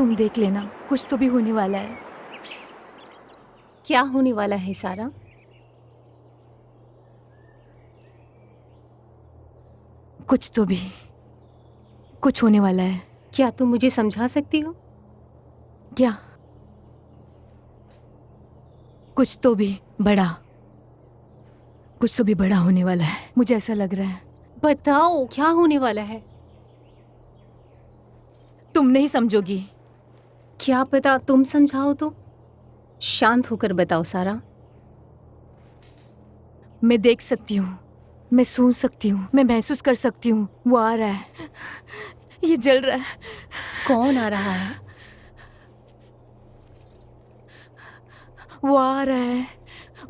तुम देख लेना, कुछ तो भी होने वाला है। क्या होने वाला है सारा? कुछ तो भी, कुछ होने वाला है। क्या तुम मुझे समझा सकती हो? क्या? कुछ तो भी बड़ा, कुछ तो भी बड़ा होने वाला है, मुझे ऐसा लग रहा है। बताओ क्या होने वाला है? तुम नहीं समझोगी। क्या पता तुम समझाओ तो। शांत होकर बताओ सारा। मैं देख सकती हूँ, मैं सुन सकती हूँ, मैं महसूस कर सकती हूँ। वो आ रहा है, ये जल रहा है। कौन आ रहा है? वो आ रहा है,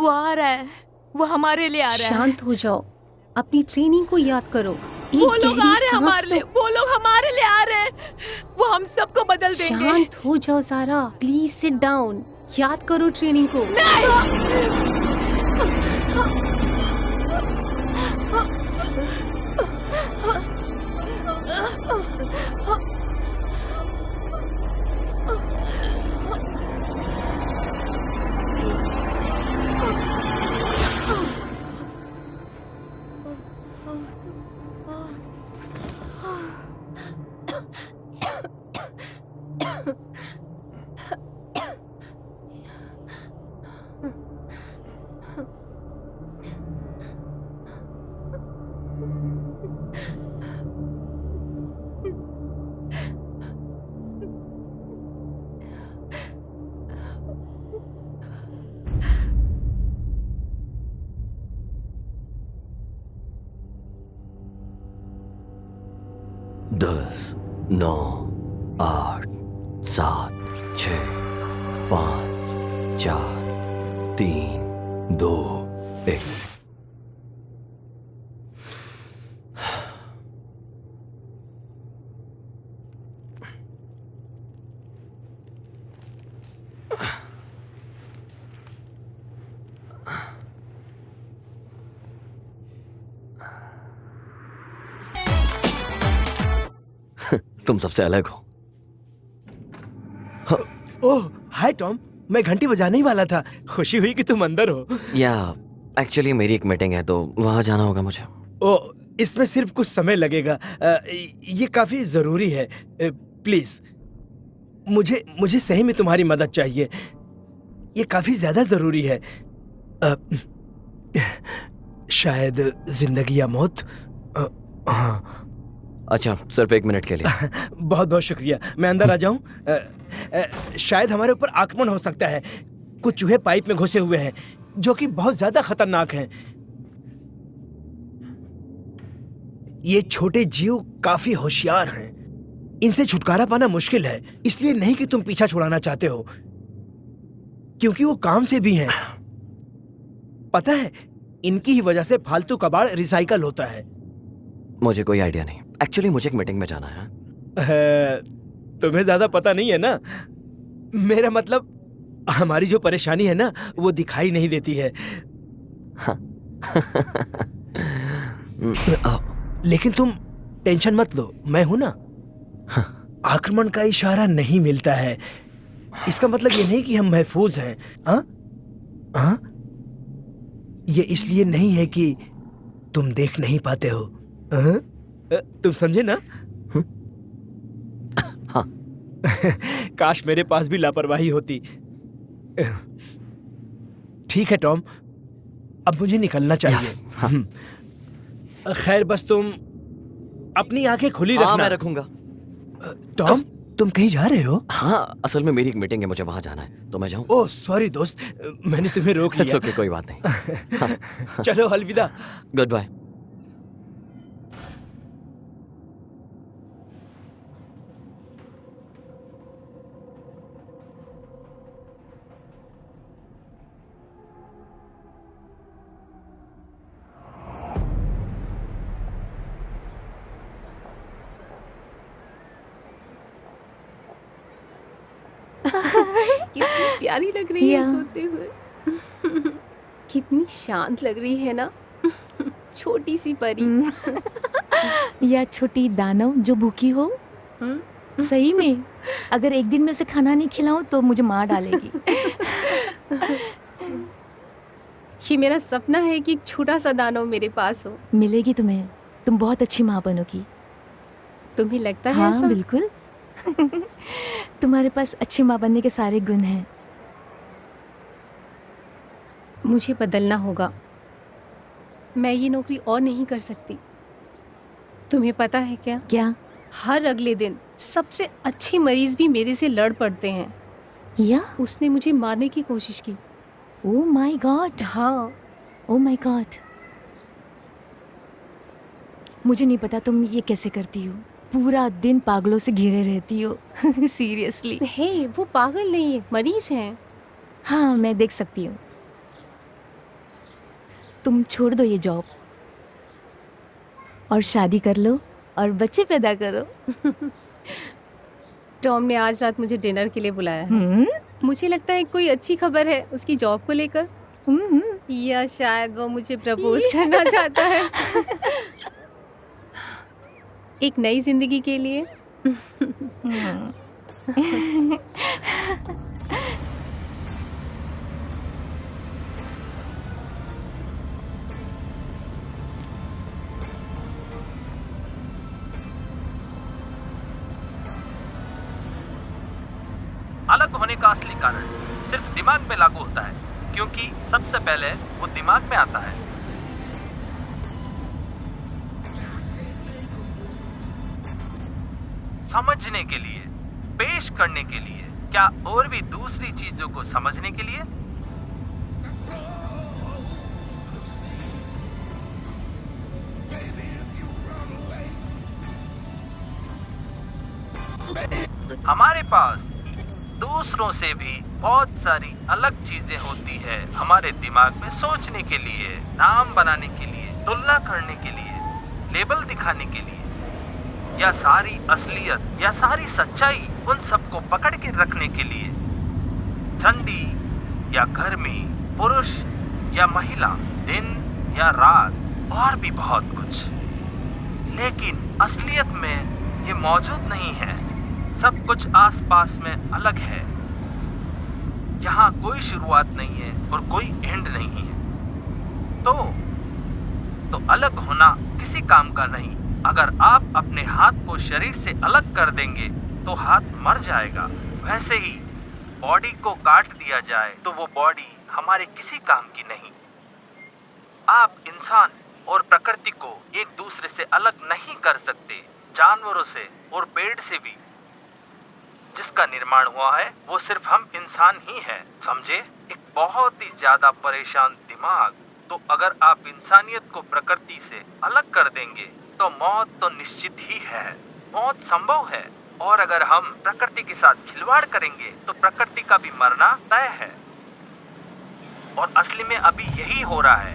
वो आ रहा है, वो हमारे लिए आ रहा है। शांत हो जाओ, अपनी ट्रेनिंग को याद करो। वो लोग आ रहे हैं हमारे लिए, वो लोग हमारे लिए आ रहे हैं। वो हम सबको बदल देंगे। शांत हो जाओ सारा, प्लीज सिट डाउन। याद करो ट्रेनिंग को। दस, 9, 8, 7, 6, 5, 4, 3, 2, 1। तुम सबसे अलग हो। ओह हाय टॉम, मैं घंटी बजाने ही वाला था। खुशी हुई कि तुम अंदर हो। या एक्चुअली मेरी एक मीटिंग है तो वहां जाना होगा मुझे। ओह, इसमें सिर्फ कुछ समय लगेगा। ये काफी जरूरी है। प्लीज, मुझे सही में तुम्हारी मदद चाहिए। ये काफी ज्यादा जरूरी है। शायद जिंदगी या मौत। हाँ। अच्छा, सिर्फ 1 मिनट के लिए। बहुत बहुत शुक्रिया। मैं अंदर आ जाऊं? शायद हमारे ऊपर आक्रमण हो सकता है। कुछ चूहे पाइप में घुसे हुए हैं जो कि बहुत ज्यादा खतरनाक हैं। ये छोटे जीव काफी होशियार हैं। इनसे छुटकारा पाना मुश्किल है। इसलिए नहीं कि तुम पीछा छुड़ाना चाहते हो, क्योंकि वो काम से भी हैं। पता है, इनकी ही वजह से फालतू कबाड़ रिसाइकल होता है। मुझे कोई आइडिया नहीं। एक्चुअली मुझे एक मीटिंग में जाना है। तुम्हें ज्यादा पता नहीं है ना। मेरा मतलब, हमारी जो परेशानी है ना, वो दिखाई नहीं देती है। लेकिन तुम टेंशन मत लो, मैं हूं ना। आक्रमण का इशारा नहीं मिलता है, इसका मतलब ये नहीं कि हम महफूज हैं। हाँ? ये इसलिए नहीं है कि तुम देख नहीं पाते हो। तुम समझे ना? हाँ। काश मेरे पास भी लापरवाही होती। ठीक है टॉम, अब मुझे निकलना चाहिए। खैर, बस तुम अपनी आंखें खुली रखना। मैं रखूंगा। टॉम, तुम कहीं जा रहे हो? हाँ, असल में मेरी एक मीटिंग है, मुझे वहां जाना है, तो मैं जाऊं? ओह सॉरी दोस्त, मैंने तुम्हें रोक लिया। ओके, कोई बात नहीं। चलो अलविदा। Goodbye. कितनी प्यारी लग रही है सोते हुए। कितनी शांत लग रही है ना। छोटी सी परी। या छोटी दानव जो भूखी हो। सही में? अगर एक दिन मैं उसे खाना नहीं खिलाऊं तो मुझे मार डालेगी। ये मेरा सपना है कि एक छोटा सा दानव मेरे पास हो। मिलेगी तुम्हें। तुम बहुत अच्छी माँ बनोगी। तुम्हें लगता है हाँ ऐसा? बिल्कुल। तुम्हारे पास अच्छी माँ बनने के सारे गुण हैं। मुझे बदलना होगा। मैं ये नौकरी और नहीं कर सकती। तुम्हें पता है क्या, क्या? हर अगले दिन सबसे अच्छे मरीज भी मेरे से लड़ पड़ते हैं। या? उसने मुझे मारने की कोशिश की। Oh my God. हाँ, ओ माय गॉड। मुझे नहीं पता तुम ये कैसे करती हो। पूरा दिन पागलों से घिरे रहती हो। सीरियसली। हे, वो पागल नहीं है, मरीज हैं। हाँ मैं देख सकती हूँ। तुम छोड़ दो ये जॉब और शादी कर लो और बच्चे पैदा करो। टॉम ने आज रात मुझे डिनर के लिए बुलाया है। हम्म। मुझे लगता है कोई अच्छी खबर है उसकी जॉब को लेकर, हम्म। या शायद वो मुझे प्रपोज करना चाहता है। एक नई जिंदगी के लिए। अलग होने का असली कारण सिर्फ दिमाग में लागू होता है, क्योंकि सबसे पहले वो दिमाग में आता है। समझने के लिए, पेश करने के लिए, क्या और भी दूसरी चीजों को समझने के लिए? हमारे पास दूसरों से भी बहुत सारी अलग चीजें होती है हमारे दिमाग में सोचने के लिए, नाम बनाने के लिए, तुलना करने के लिए, लेबल दिखाने के लिए, या सारी असलियत या सारी सच्चाई उन सबको पकड़ के रखने के लिए। ठंडी या गर्मी, पुरुष या महिला, दिन या रात, और भी बहुत कुछ। लेकिन असलियत में ये मौजूद नहीं है। सब कुछ आसपास में अलग है। यहाँ कोई शुरुआत नहीं है और कोई एंड नहीं है। तो अलग होना किसी काम का नहीं। अगर आप अपने हाथ को शरीर से अलग कर देंगे तो हाथ मर जाएगा। वैसे ही बॉडी को काट दिया जाए तो वो बॉडी हमारे किसी काम की नहीं। आप इंसान और प्रकृति को एक दूसरे से अलग नहीं कर सकते। जानवरों से और पेड़ से भी जिसका निर्माण हुआ है वो सिर्फ हम इंसान ही हैं, समझे? एक बहुत ही ज्यादा परेशान दिमाग। तो अगर आप इंसानियत को प्रकृति से अलग कर देंगे तो मौत तो निश्चित ही है। मौत संभव है, और अगर हम प्रकृति के साथ खिलवाड़ करेंगे तो प्रकृति का भी मरना तय है। और असली में अभी यही हो रहा है।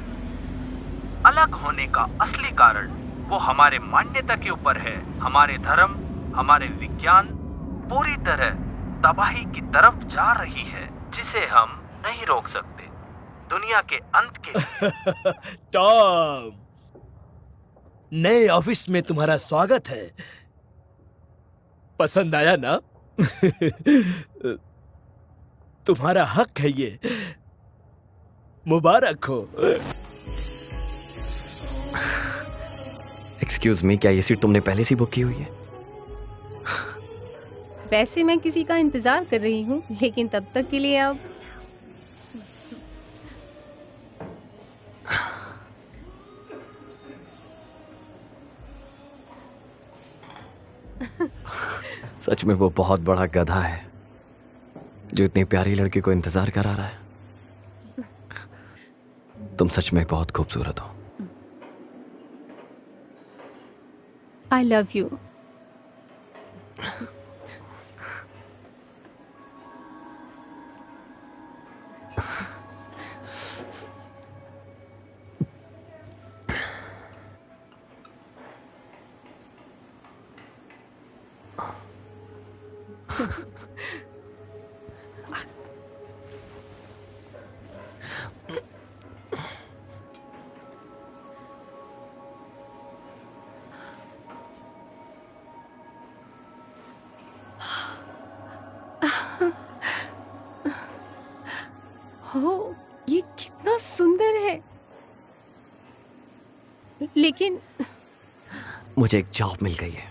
अलग होने का असली कारण वो हमारे मान्यता के ऊपर है। हमारे धर्म, हमारे विज्ञान पूरी तरह तबाही की तरफ जा रही है, जिसे हम नहीं रोक सकते। दुनिया के अंत के टॉम, नए ऑफिस में तुम्हारा स्वागत है। पसंद आया ना? तुम्हारा हक है ये। मुबारक हो। एक्सक्यूज मी, क्या ये सीट तुमने पहले से बुक की हुई है? वैसे मैं किसी का इंतजार कर रही हूँ, लेकिन तब तक के लिए अब सच में वो बहुत बड़ा गधा है जो इतनी प्यारी लड़की को इंतजार करा रहा है। तुम सच में बहुत खूबसूरत हो। I love you. हो, ये कितना सुंदर है। लेकिन मुझे एक जॉब मिल गई है।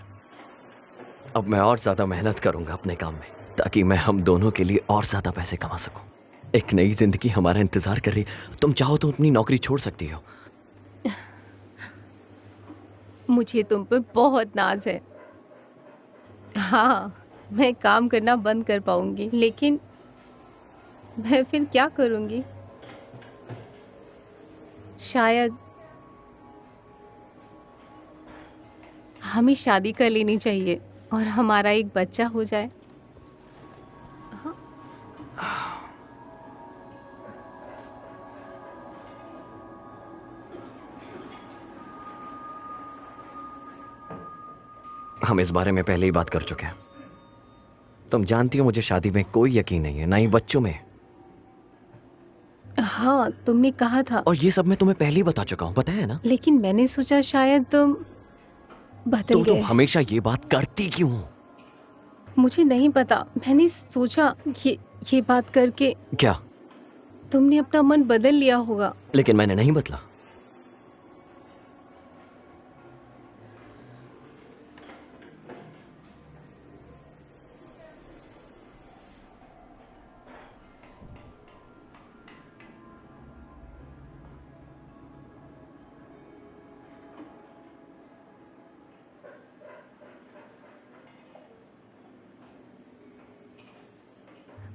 अब मैं और ज्यादा मेहनत करूंगा अपने काम में, ताकि मैं हम दोनों के लिए और ज्यादा पैसे कमा सकूं। एक नई जिंदगी हमारा इंतजार कर रही। तुम चाहो तो अपनी नौकरी छोड़ सकती हो। मुझे तुम पर बहुत नाज है। हाँ, मैं काम करना बंद कर पाऊंगी, लेकिन मैं फिर क्या करूंगी? शायद हमें शादी कर लेनी चाहिए और हमारा एक बच्चा हो जाए। हम इस बारे में पहले ही बात कर चुके हैं। तुम जानती हो मुझे शादी में कोई यकीन नहीं है, ना ही बच्चों में। हाँ, तुमने कहा था। और ये सब मैं तुम्हें पहले ही बता चुका हूँ, पता है ना? लेकिन मैंने सोचा शायद तुम बदल तो तुम गए। हमेशा ये बात करती क्यों हो? मुझे नहीं पता, मैंने सोचा ये बात करके क्या? तुमने अपना मन बदल लिया होगा। लेकिन मैंने नहीं बदला।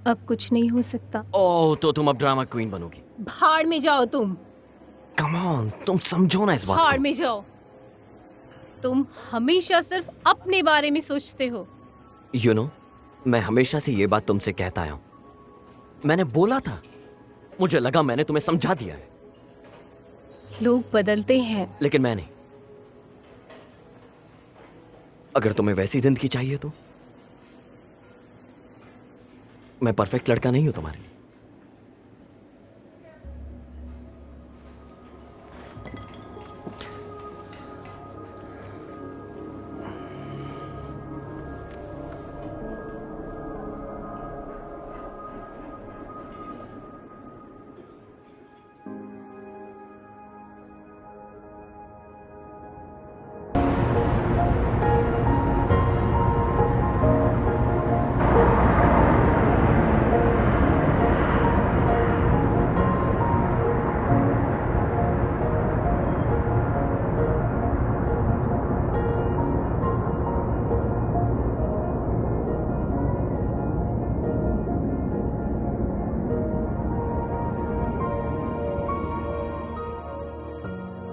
अब कुछ नहीं हो सकता। ओह, तो तुम अब ड्रामा क्वीन बनोगी? भाड़ में जाओ तुम। कम ऑन, तुम समझो ना इस बात भाड़ को। में जाओ। तुम हमेशा सिर्फ अपने बारे में सोचते हो। यू नो, मैं हमेशा से ये बात तुमसे कहता आया हूं। मैंने बोला था, मुझे लगा मैंने तुम्हें समझा दिया है, लोग बदलते हैं। लेकिन मैं नहीं। अगर तुम्हें वैसी जिंदगी चाहिए तो मैं परफेक्ट लड़का नहीं हूं तुम्हारे लिए।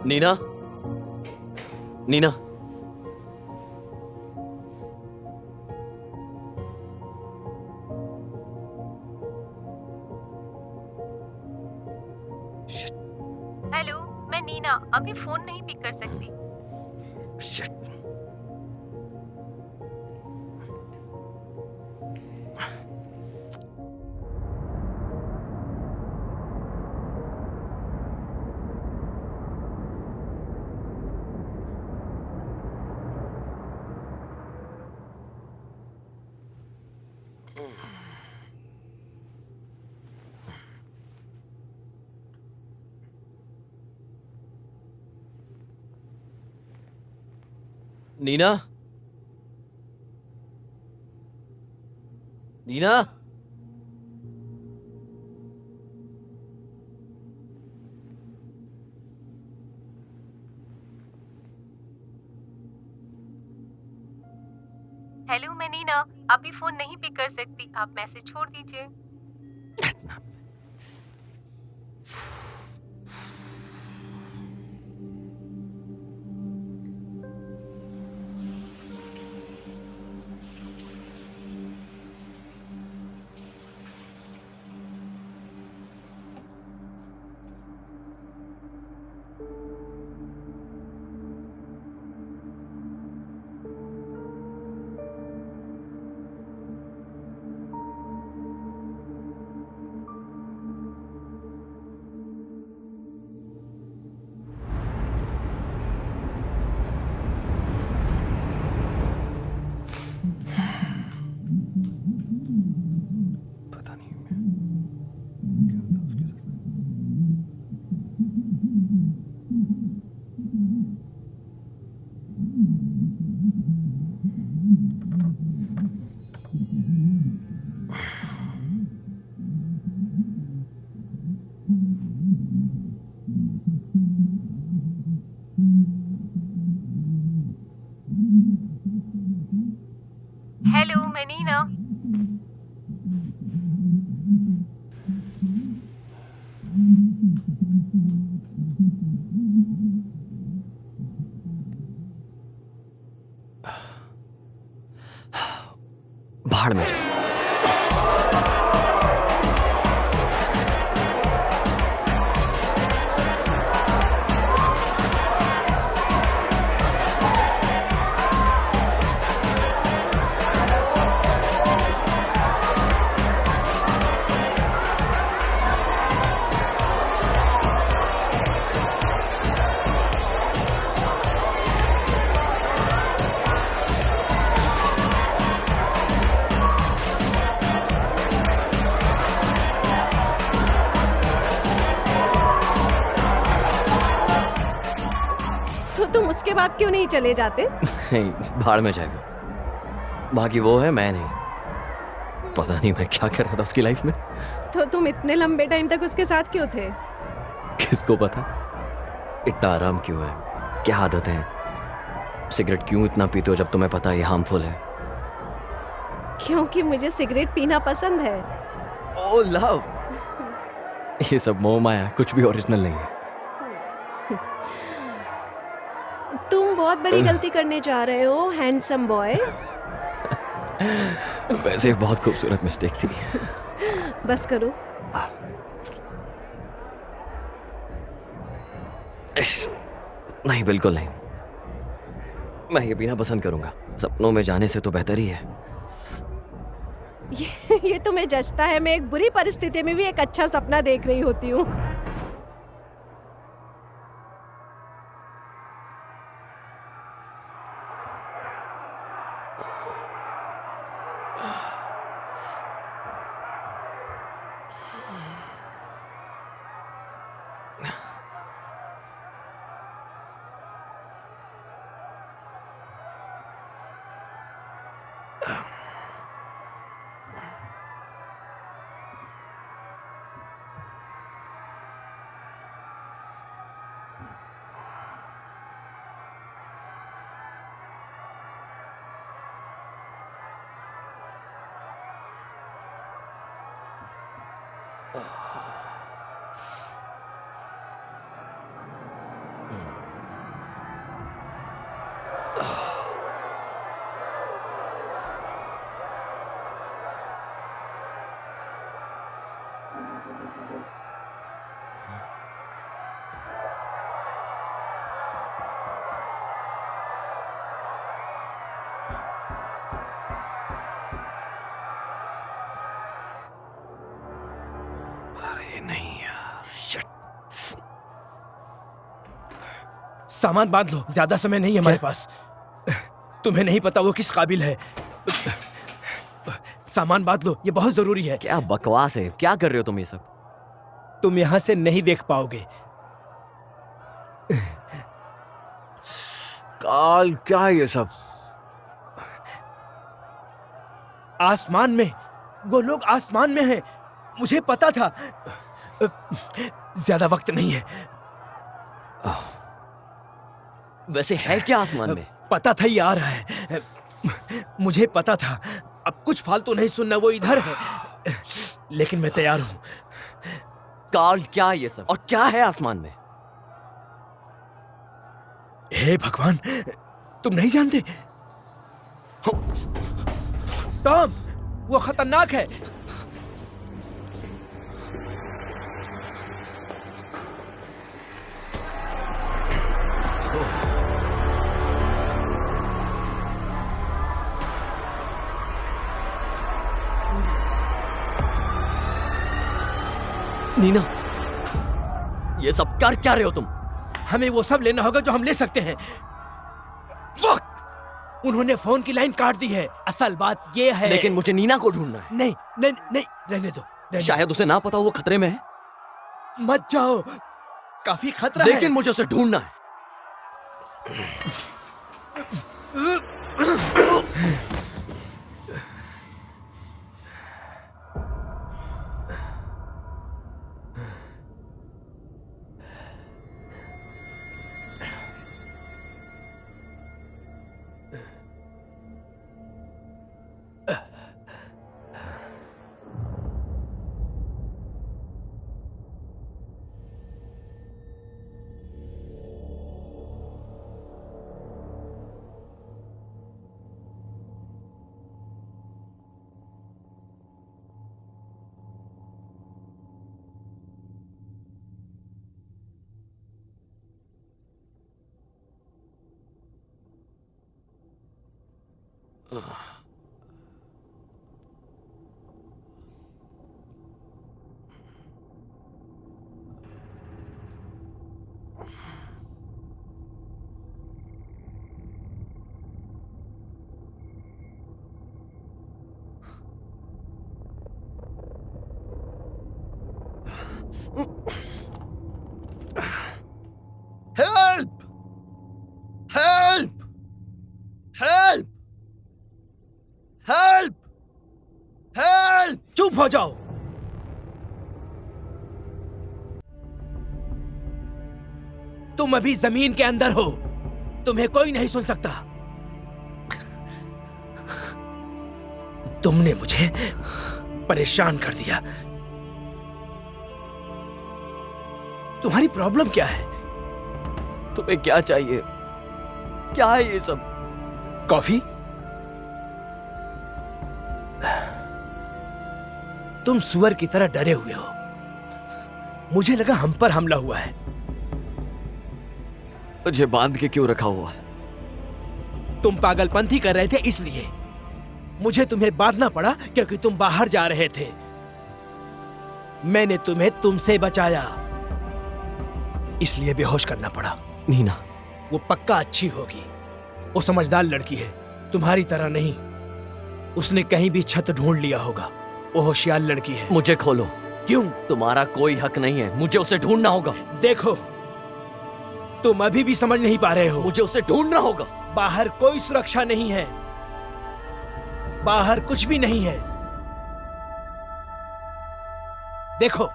नीना, नीना, हेलो, मैं नीना। अभी फोन नहीं पिक कर सकती। शिट। नीना, नीना, हेलो, मैं नीना। अभी फोन नहीं पिक कर सकती, आप मैसेज छोड़ दीजिए। हेलो, मैं नीना। भाड़ में जाओ। तो तुम उसके बाद क्यों नहीं चले जाते? नहीं, भाड़ में जाएगा। बाकी वो है, मैं नहीं। पता नहीं मैं क्या कर रहा था उसकी लाइफ में। तो तुम इतने लंबे टाइम तक उसके साथ क्यों थे? किसको पता इतना आराम क्यों है, क्या आदत है, सिगरेट क्यों इतना पीते हो जब तुम्हें पता है ये हार्मफुल है। क्योंकि मुझे सिगरेट पीना पसंद है। ओ लव, ये सब मोह माया, कुछ भी ओरिजिनल नहीं है। तुम बहुत बड़ी गलती करने जा रहे हो, हैंडसम बॉय। वैसे एक बहुत खूबसूरत मिस्टेक थी। बस करो। नहीं, बिल्कुल नहीं। मैं ये पीना पसंद करूंगा। सपनों में जाने से तो बेहतर ही है। ये तुम्हें जचता है। मैं एक बुरी परिस्थिति में भी एक अच्छा सपना देख रही होती हूँ। अरे नहीं यार, शिट। सामान बांध लो, ज्यादा समय नहीं है हमारे पास। तुम्हें नहीं पता वो किस काबिल है। सामान बांध लो, ये बहुत जरूरी है। क्या बकवास है, क्या कर रहे हो तुम ये सब? तुम यहां से नहीं देख पाओगे। काल, क्या है ये सब? आसमान में, वो लोग आसमान में हैं। मुझे पता था। ज्यादा वक्त नहीं है। वैसे है क्या आसमान में? पता था ये आ रहा है। मुझे पता था। अब कुछ फालतू नहीं सुनना, वो इधर है। लेकिन मैं तैयार हूं। काल, क्या है ये सब और क्या है आसमान में? हे भगवान, तुम नहीं जानते? टॉम, वो खतरनाक है। नीना, ये सब कर क्या रहे हो तुम? हमें वो सब लेना होगा जो हम ले सकते हैं। उन्होंने फोन की लाइन काट दी है। असल बात ये है। लेकिन मुझे नीना को ढूंढना है। नहीं नहीं नहीं, रहने दो। शायद उसे ना पता हो वो खतरे में है। मत जाओ, काफी खतरा लेकिन है। मुझे उसे ढूंढना है। Help! Help! Help! Help! Help! चुप हो जाओ। तुम अभी जमीन के अंदर हो, तुम्हें कोई नहीं सुन सकता। तुमने मुझे परेशान कर दिया। तुम्हारी प्रॉब्लम क्या है? तुम्हें क्या चाहिए? क्या है ये सब? कॉफी? तुम सुअर की तरह डरे हुए हो। मुझे लगा हम पर हमला हुआ है। मुझे बांध के क्यों रखा हुआ है? तुम पागलपंथी कर रहे थे इसलिए। मुझे तुम्हें बांधना पड़ा क्योंकि तुम बाहर जा रहे थे। मैंने तुम्हें तुमसे बचाया, इसलिए बेहोश करना पड़ा। नीना, वो पक्का अच्छी होगी। वो समझदार लड़की है, तुम्हारी तरह नहीं। उसने कहीं भी छत ढूंढ लिया होगा। वो होशियार लड़की है। मुझे खोलो। क्यों? तुम्हारा कोई हक नहीं है, मुझे उसे ढूंढना होगा। देखो, तुम अभी भी समझ नहीं पा रहे हो। मुझे उसे ढूंढना होगा। बाहर कोई सुरक्षा नहीं है। बाहर कुछ भी नहीं है। देखो,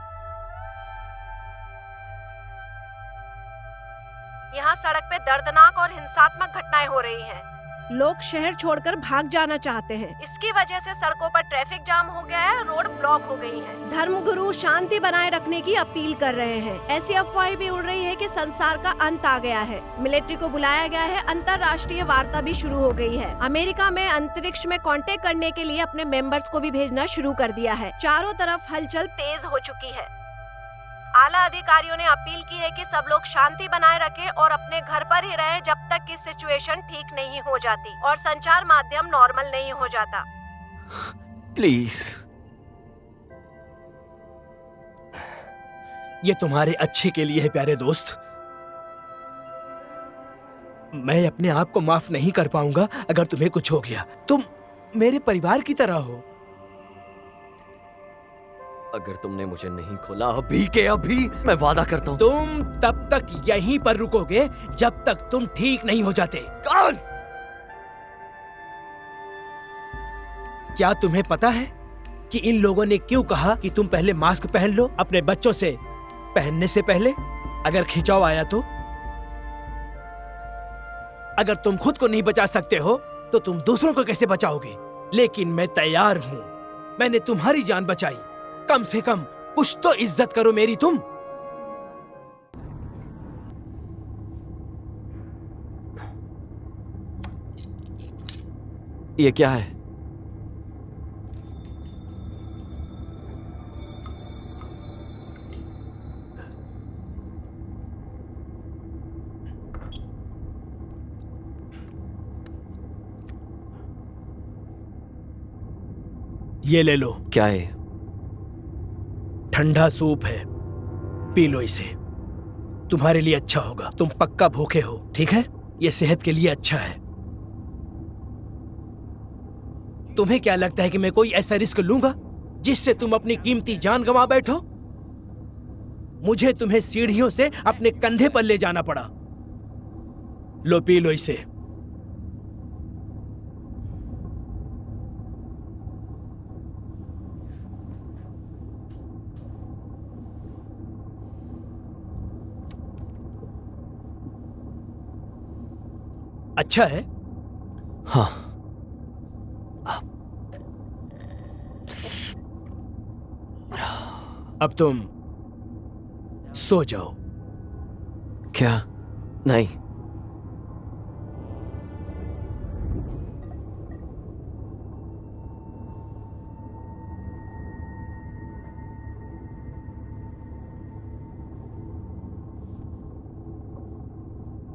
यहाँ सड़क पे दर्दनाक और हिंसात्मक घटनाएं हो रही हैं। लोग शहर छोड़कर भाग जाना चाहते हैं। इसकी वजह से सड़कों पर ट्रैफिक जाम हो गया है, रोड ब्लॉक हो गई हैं। धर्मगुरु शांति बनाए रखने की अपील कर रहे हैं। ऐसी अफवाहें भी उड़ रही है कि संसार का अंत आ गया है। मिलिट्री को बुलाया गया है। अंतर्राष्ट्रीय वार्ता भी शुरू हो गई है। अमेरिका में अंतरिक्ष में कांटेक्ट करने के लिए अपने मेंबर्स को भी भेजना शुरू कर दिया है। चारों तरफ हलचल तेज हो चुकी है। आला अधिकारियों ने अपील की है कि सब लोग शांति बनाए रखें और अपने घर पर ही रहें जब तक कि सिचुएशन ठीक नहीं हो जाती और संचार माध्यम नॉर्मल नहीं हो जाता। प्लीज। ये तुम्हारे अच्छे के लिए है प्यारे दोस्त। मैं अपने आप को माफ नहीं कर पाऊंगा अगर तुम्हें कुछ हो गया। तुम मेरे परिवार की तरह हो। अगर तुमने मुझे नहीं खोला अभी के अभी, मैं वादा करता हूं तुम तब तक यहीं पर रुकोगे जब तक तुम ठीक नहीं हो जाते। कौन? क्या तुम्हें पता है कि इन लोगों ने क्यों कहा कि तुम पहले मास्क पहन लो अपने बच्चों से पहनने से पहले? अगर खिंचाव आया तो? अगर तुम खुद को नहीं बचा सकते हो तो तुम दूसरों को कैसे बचाओगे? लेकिन मैं तैयार हूं। मैंने तुम्हारी जान बचाई। कम से कम कुछ तो इज्जत करो मेरी तुम। ये क्या है? ये ले लो। क्या है? ठंडा सूप है, पी लो इसे। तुम्हारे लिए अच्छा होगा। तुम पक्का भूखे हो, ठीक है? ये सेहत के लिए अच्छा है। तुम्हें क्या लगता है कि मैं कोई ऐसा रिस्क लूंगा जिससे तुम अपनी कीमती जान गंवा बैठो? मुझे तुम्हें सीढ़ियों से अपने कंधे पर ले जाना पड़ा। लो, पी लो इसे। अच्छा है? हाँ। अब तुम सो जाओ। क्या? नहीं।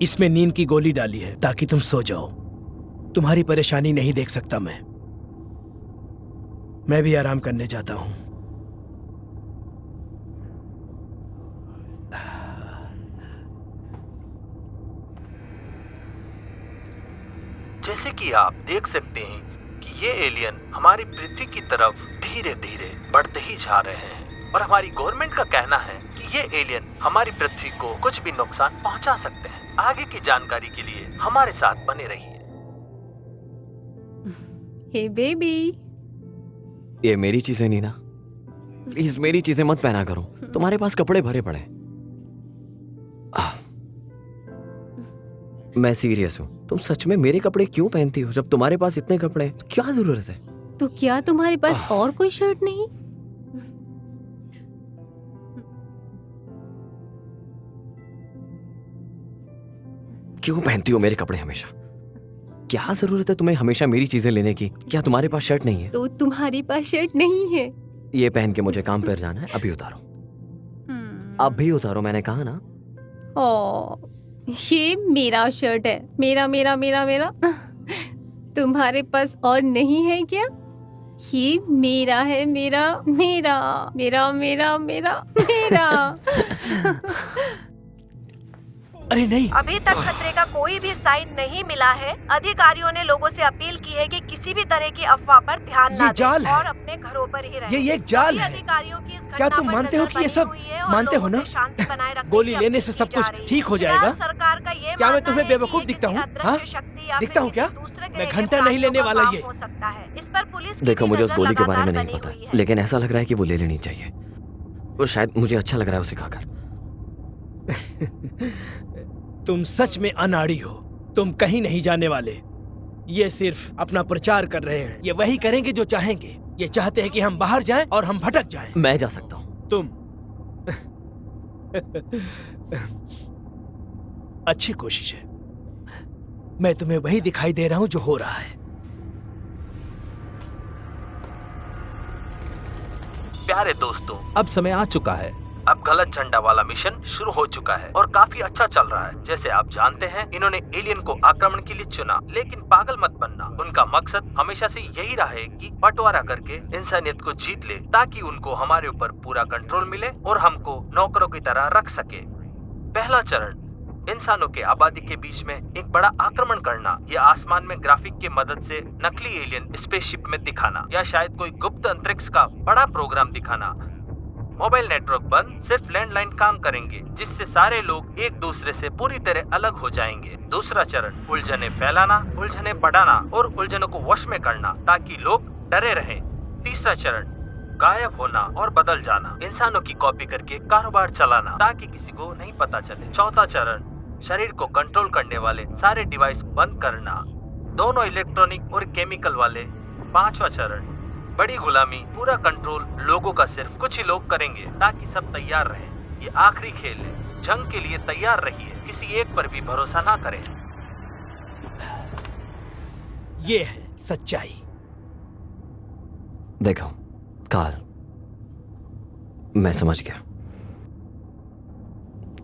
इसमें नींद की गोली डाली है ताकि तुम सो जाओ। तुम्हारी परेशानी नहीं देख सकता मैं भी आराम करने जाता हूं। जैसे कि आप देख सकते हैं कि ये एलियन हमारी पृथ्वी की तरफ धीरे धीरे बढ़ते ही जा रहे हैं और हमारी गवर्नमेंट का कहना है कि ये एलियन हमारी पृथ्वी को कुछ भी नुकसान पहुंचा सकते हैं। आगे की जानकारी के लिए हमारे साथ बने रहिए। हे बेबी, ये मेरी चीजें नहीं ना, प्लीज मेरी चीजें मत पहना करो। तुम्हारे पास कपड़े भरे पड़े। मैं सीरियस हूँ। तुम सच में मेरे कपड़े क्यों पहनती हो जब तुम्हारे पास इतने कपड़े हैं? क्या जरूरत है? तो क्या तुम्हारे पास और कोई शर्ट नहीं? क्यों पहनती हो मेरे कपड़े हमेशा? क्या जरूरत है तुम्हें हमेशा मेरी चीजें लेने की? क्या तुम्हारे पास शर्ट नहीं है? तो तुम्हारे पास शर्ट नहीं है? ये पहन के मुझे काम पर जाना है। अभी उतारो, अभी उतारो, मैंने कहा ना। ओ, ये मेरा शर्ट है। मेरा मेरा मेरा मेरा। तुम्हारे पास और नहीं है क्या? ये मेरा है। मेरा मेरा मेरा मेरा मेरा मेरा। अरे नहीं, अभी तक खतरे का कोई भी साइन नहीं मिला है। अधिकारियों ने लोगों से अपील की है कि किसी भी तरह की अफवाह पर ध्यान न जाल दें है। और अपने घरों पर ही रहें। ये एक जाल है। अधिकारियों की इस घटना क्या तुम पर मानते हो नजर कि ये बनी सब हुई है और मानते हो लोगों ना? से शांति बनाए रखने गोली की लेने अपील से की सब जा कुछ रही है। ठीक हो फिलहाल जाएगा? सरकार का ये क्या मैं मानना तुम्हें है कि बेवकूफ ये दिखता किसी हूँ? अदृश्य हाँ? शक्ति या दिखता फिर हूँ क्या? किसी दूसरे मैं ग्रह के घंटा नहीं प्राणियों लेने का वाला काम ये। हो सकता है। इस पर पुलिस की देखो, भी मुझे उस नजर गोली के बारे में लगातार नहीं बनी पता, हुई है। लेकिन ऐसा लग रहा है कि वो ले लेनी चाहिए। और शायद मुझे अच्छा लग रहा है उसे खाकर। तुम सच में अनाड़ी हो। तुम कहीं नहीं जाने वाले। ये सिर्फ अपना प्रचार कर रहे हैं। ये वही करेंगे जो चाहेंगे। ये चाहते हैं कि हम बाहर जाएं और हम भटक जाएं। मैं जा सकता हूँ। तुम अच्छी कोशिश है। मैं तुम्हें वही दिखाई दे रहा हूं जो हो रहा है। प्यारे दोस्तों, अब समय आ चुका है। अब गलत झंडा वाला मिशन शुरू हो चुका है और काफी अच्छा चल रहा है। जैसे आप जानते हैं, इन्होंने एलियन को आक्रमण के लिए चुना, लेकिन पागल मत बनना। उनका मकसद हमेशा से यही रहा है कि बंटवारा करके इंसानियत को जीत ले, ताकि उनको हमारे ऊपर पूरा कंट्रोल मिले और हमको नौकरों की तरह रख सके। पहला चरण, इंसानों के आबादी के बीच में एक बड़ा आक्रमण करना, या आसमान में ग्राफिक की मदद से नकली एलियन स्पेसशिप में दिखाना, या शायद कोई गुप्त अंतरिक्ष का बड़ा प्रोग्राम दिखाना। मोबाइल नेटवर्क बंद, सिर्फ लैंडलाइन काम करेंगे, जिससे सारे लोग एक दूसरे से पूरी तरह अलग हो जाएंगे। दूसरा चरण, उलझने फैलाना, उलझने बढ़ाना और उलझनों को वश में करना, ताकि लोग डरे रहें। तीसरा चरण, गायब होना और बदल जाना, इंसानों की कॉपी करके कारोबार चलाना, ताकि किसी को नहीं पता चले। चौथा चरण, शरीर को कंट्रोल करने वाले सारे डिवाइस बंद करना, दोनों इलेक्ट्रॉनिक और केमिकल वाले। पांचवा चरण, बड़ी गुलामी, पूरा कंट्रोल लोगों का सिर्फ कुछ ही लोग करेंगे, ताकि सब तैयार रहें। ये आखिरी खेल है, जंग के लिए तैयार रहिए, किसी एक पर भी भरोसा ना करें। ये है सच्चाई। देखो कार्ल, मैं समझ गया।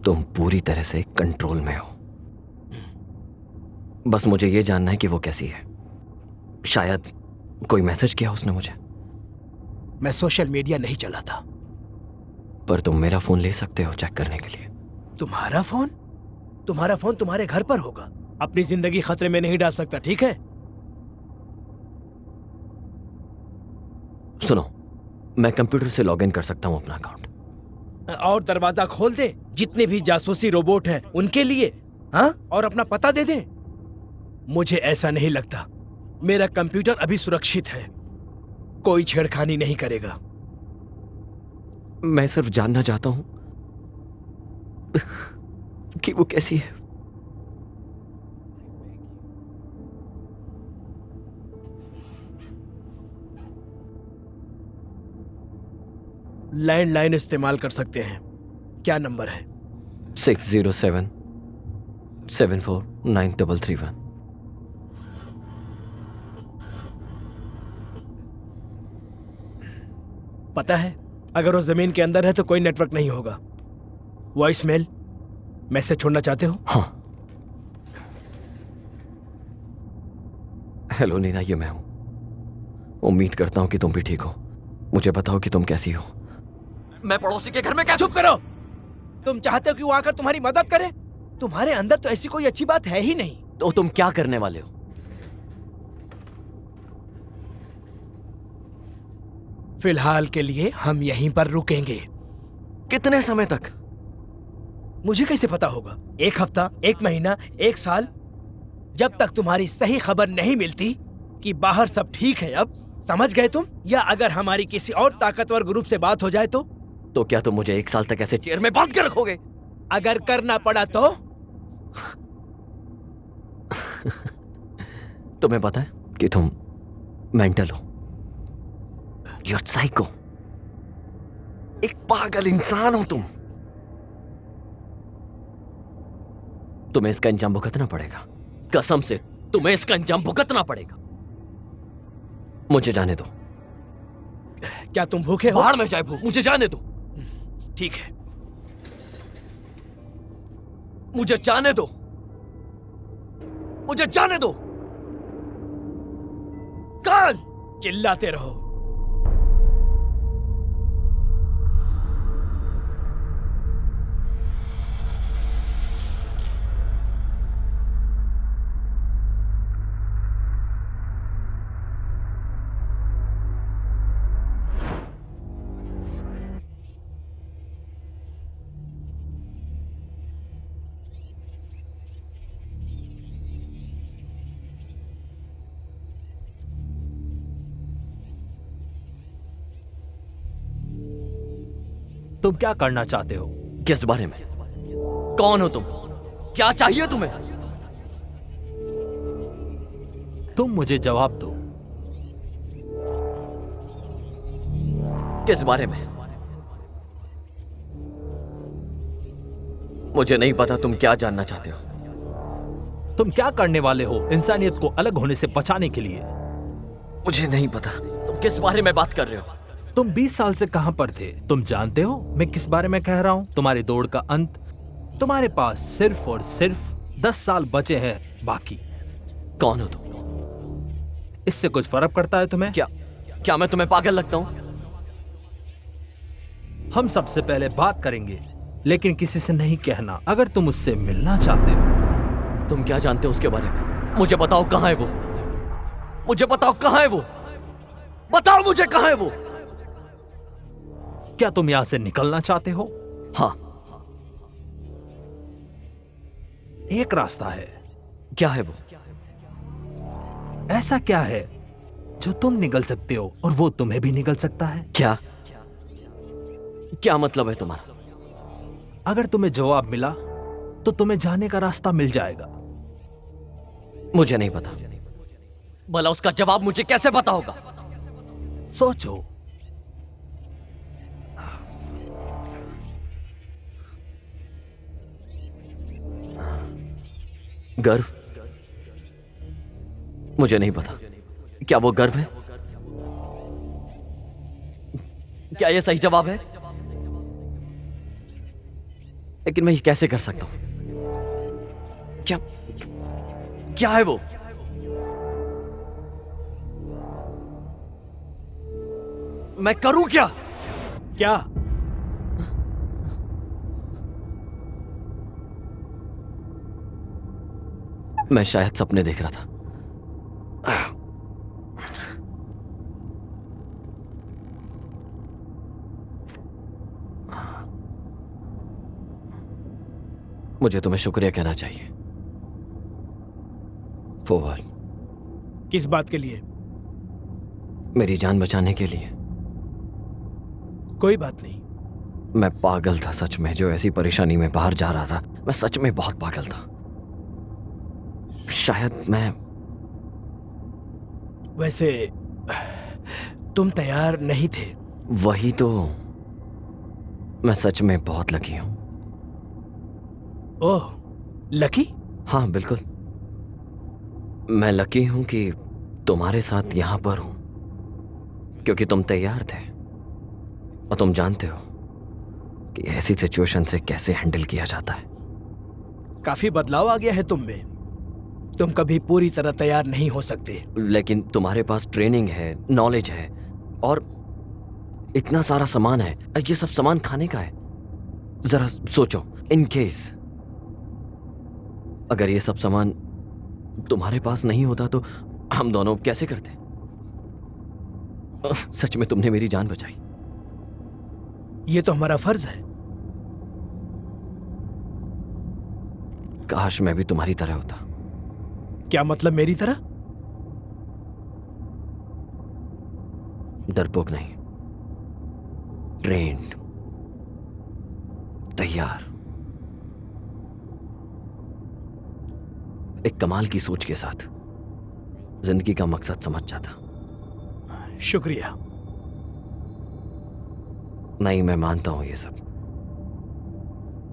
तुम पूरी तरह से कंट्रोल में हो। बस मुझे ये जानना है कि वो कैसी है। शायद कोई मैसेज किया उसने मुझे। मैं सोशल मीडिया नहीं चलाता। पर तुम मेरा फोन ले सकते हो चेक करने के लिए। तुम्हारा फोन? तुम्हारा फोन तुम्हारे घर पर होगा। अपनी जिंदगी खतरे में नहीं डाल सकता, ठीक है? सुनो, मैं कंप्यूटर से लॉगिन कर सकता हूं अपना अकाउंट। और दरवाजा खोल दे जितने भी जासूसी रोबोट हैं उनके लिए, हाँ? और अपना पता दे दे। मुझे ऐसा नहीं लगता। मेरा कंप्यूटर अभी सुरक्षित है, कोई छेड़खानी नहीं करेगा। मैं सिर्फ जानना चाहता हूं कि वो कैसी है। लैंडलाइन इस्तेमाल कर सकते हैं। क्या नंबर है? 607-749331। पता है, अगर वो जमीन के अंदर है तो कोई नेटवर्क नहीं होगा। वॉइस मेल मैसेज छोड़ना चाहते हो? हाँ। हेलो नीना, ये मैं हूं। उम्मीद करता हूं कि तुम भी ठीक हो। मुझे बताओ कि तुम कैसी हो। मैं पड़ोसी के घर में क्या? चुप करो। तुम चाहते हो कि वो आकर तुम्हारी मदद करे? तुम्हारे अंदर तो ऐसी कोई अच्छी बात है ही नहीं। तो तुम क्या करने वाले हो? फिलहाल के लिए हम यहीं पर रुकेंगे। कितने समय तक? मुझे कैसे पता होगा? 1 हफ्ता, 1 महीना, 1 साल, जब तक तुम्हारी सही खबर नहीं मिलती कि बाहर सब ठीक है। अब समझ गए तुम? या अगर हमारी किसी और ताकतवर ग्रुप से बात हो जाए तो क्या तुम मुझे 1 साल तक ऐसे चेयर में बांध के रखोगे? अगर करना पड़ा तो? तुम्हें पता है कि तुम मेंटल हो। You're psycho। एक पागल इंसान हो तुम। तुम्हें इसका अंजाम भुगतना पड़ेगा। कसम से तुम्हें इसका अंजाम भुगतना पड़ेगा। मुझे जाने दो। क्या तुम भूखे हो? बाहर में जाए भूख, मुझे जाने दो। ठीक है। मुझे जाने दो। मुझे जाने दो। काल चिल्लाते रहो। तुम क्या करना चाहते हो? किस बारे में? कौन हो तुम? क्या चाहिए तुम्हें? तुम मुझे जवाब दो। किस बारे में? मुझे नहीं पता तुम क्या जानना चाहते हो। तुम क्या करने वाले हो इंसानियत को अलग होने से बचाने के लिए? मुझे नहीं पता तुम किस बारे में बात कर रहे हो। तुम 20 साल से कहां पर थे? तुम जानते हो मैं किस बारे में कह रहा हूं? तुम्हारी दौड़ का अंत। तुम्हारे पास सिर्फ और सिर्फ 10 साल बचे हैं बाकी। कौन हो तुम? इससे कुछ फर्क पड़ता है तुम्हें? क्या मैं तुम्हें पागल लगता हूं? हम सबसे पहले बात करेंगे, लेकिन किसी से नहीं कहना अगर तुम उससे मिलना चाहते हो। तुम क्या जानते हो उसके बारे में? मुझे बताओ कहां है वो। मुझे बताओ कहां है वो। बताओ मुझे कहां है वो। क्या तुम यहां से निकलना चाहते हो? हाँ। एक रास्ता है। क्या है वो? ऐसा क्या है जो तुम निकल सकते हो और वो तुम्हें भी निकल सकता है? क्या मतलब है तुम्हारा? अगर तुम्हें जवाब मिला तो तुम्हें जाने का रास्ता मिल जाएगा। मुझे नहीं पता। भला उसका जवाब मुझे कैसे पता होगा? सोचो। गर्व? मुझे नहीं पता। क्या वो गर्व है? क्या यह सही जवाब है? लेकिन मैं ये कैसे कर सकता हूं? क्या है वो? मैं करूं क्या? क्या? मैं शायद सपने देख रहा था। मुझे तुम्हें शुक्रिया कहना चाहिए। फॉरवर्ड। किस बात के लिए? मेरी जान बचाने के लिए। कोई बात नहीं। मैं पागल था सच में, जो ऐसी परेशानी में बाहर जा रहा था। मैं सच में बहुत पागल था। शायद मैं। वैसे तुम तैयार नहीं थे। वही तो। मैं सच में बहुत लकी हूं। ओह, लकी? हाँ बिल्कुल। मैं लकी हूं कि तुम्हारे साथ यहां पर हूं, क्योंकि तुम तैयार थे और तुम जानते हो कि ऐसी सिचुएशन से कैसे हैंडल किया जाता है। काफी बदलाव आ गया है तुम में। तुम कभी पूरी तरह तैयार नहीं हो सकते। लेकिन तुम्हारे पास ट्रेनिंग है, नॉलेज है और इतना सारा सामान है। ये सब सामान खाने का है। जरा सोचो, इन केस अगर ये सब सामान तुम्हारे पास नहीं होता तो हम दोनों कैसे करते? सच में तुमने मेरी जान बचाई। ये तो हमारा फर्ज है। काश मैं भी तुम्हारी तरह होता। क्या मतलब मेरी तरह? डरपोक नहीं, ट्रेंड, तैयार, एक कमाल की सोच के साथ जिंदगी का मकसद समझ जाता। शुक्रिया। नहीं, मैं मानता हूं ये सब।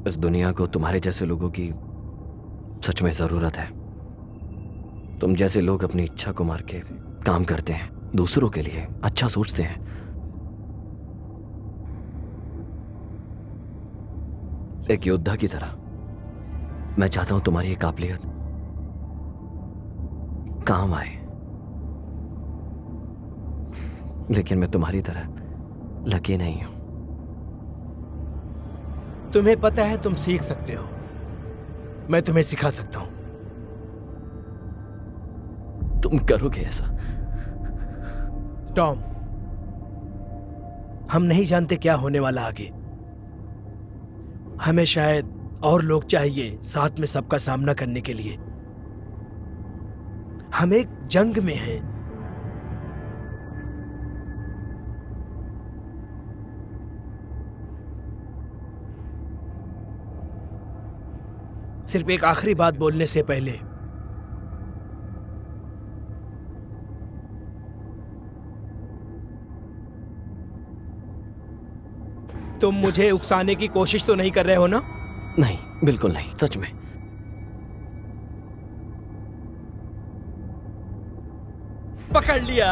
इस दुनिया को तुम्हारे जैसे लोगों की सच में जरूरत है। तुम जैसे लोग अपनी इच्छा को मार के काम करते हैं, दूसरों के लिए अच्छा सोचते हैं। एक योद्धा की तरह मैं चाहता हूं तुम्हारी ये काबिलियत काम आए। लेकिन मैं तुम्हारी तरह लकी नहीं हूं। तुम्हें पता है तुम सीख सकते हो, मैं तुम्हें सिखा सकता हूं। तुम करोगे ऐसा? टॉम, हम नहीं जानते क्या होने वाला आगे। हमें शायद और लोग चाहिए साथ में सबका सामना करने के लिए। हम एक जंग में हैं। सिर्फ एक आखिरी बात बोलने से पहले, तुम मुझे उकसाने की कोशिश तो नहीं कर रहे हो ना? नहीं, बिल्कुल नहीं, सच में। पकड़ लिया।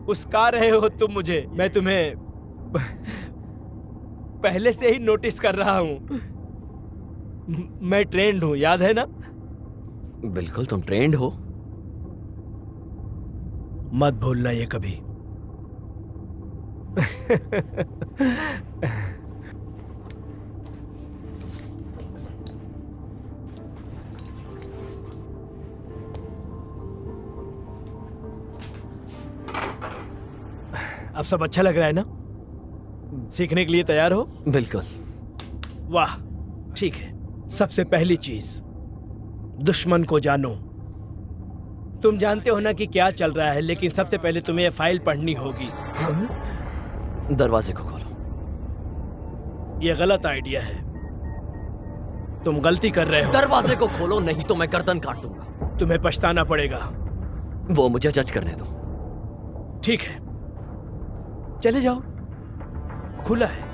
उस्का रहे हो तुम मुझे। मैं तुम्हें पहले से ही नोटिस कर रहा हूं। मैं ट्रेंड हूं, याद है ना? बिल्कुल, तुम ट्रेंड हो। मत भूलना ये कभी। अब सब अच्छा लग रहा है ना? सीखने के लिए तैयार हो? बिल्कुल। वाह, ठीक है। सबसे पहली चीज, दुश्मन को जानो। तुम जानते हो ना कि क्या चल रहा है, लेकिन सबसे पहले तुम्हें यह फाइल पढ़नी होगी। दरवाजे को खोलो। यह गलत आइडिया है। तुम गलती कर रहे हो। दरवाजे को खोलो, नहीं तो मैं गर्दन काट दूंगा। तुम्हें पछताना पड़ेगा। वो मुझे जज करने दो। ठीक है, चले जाओ, खुला है।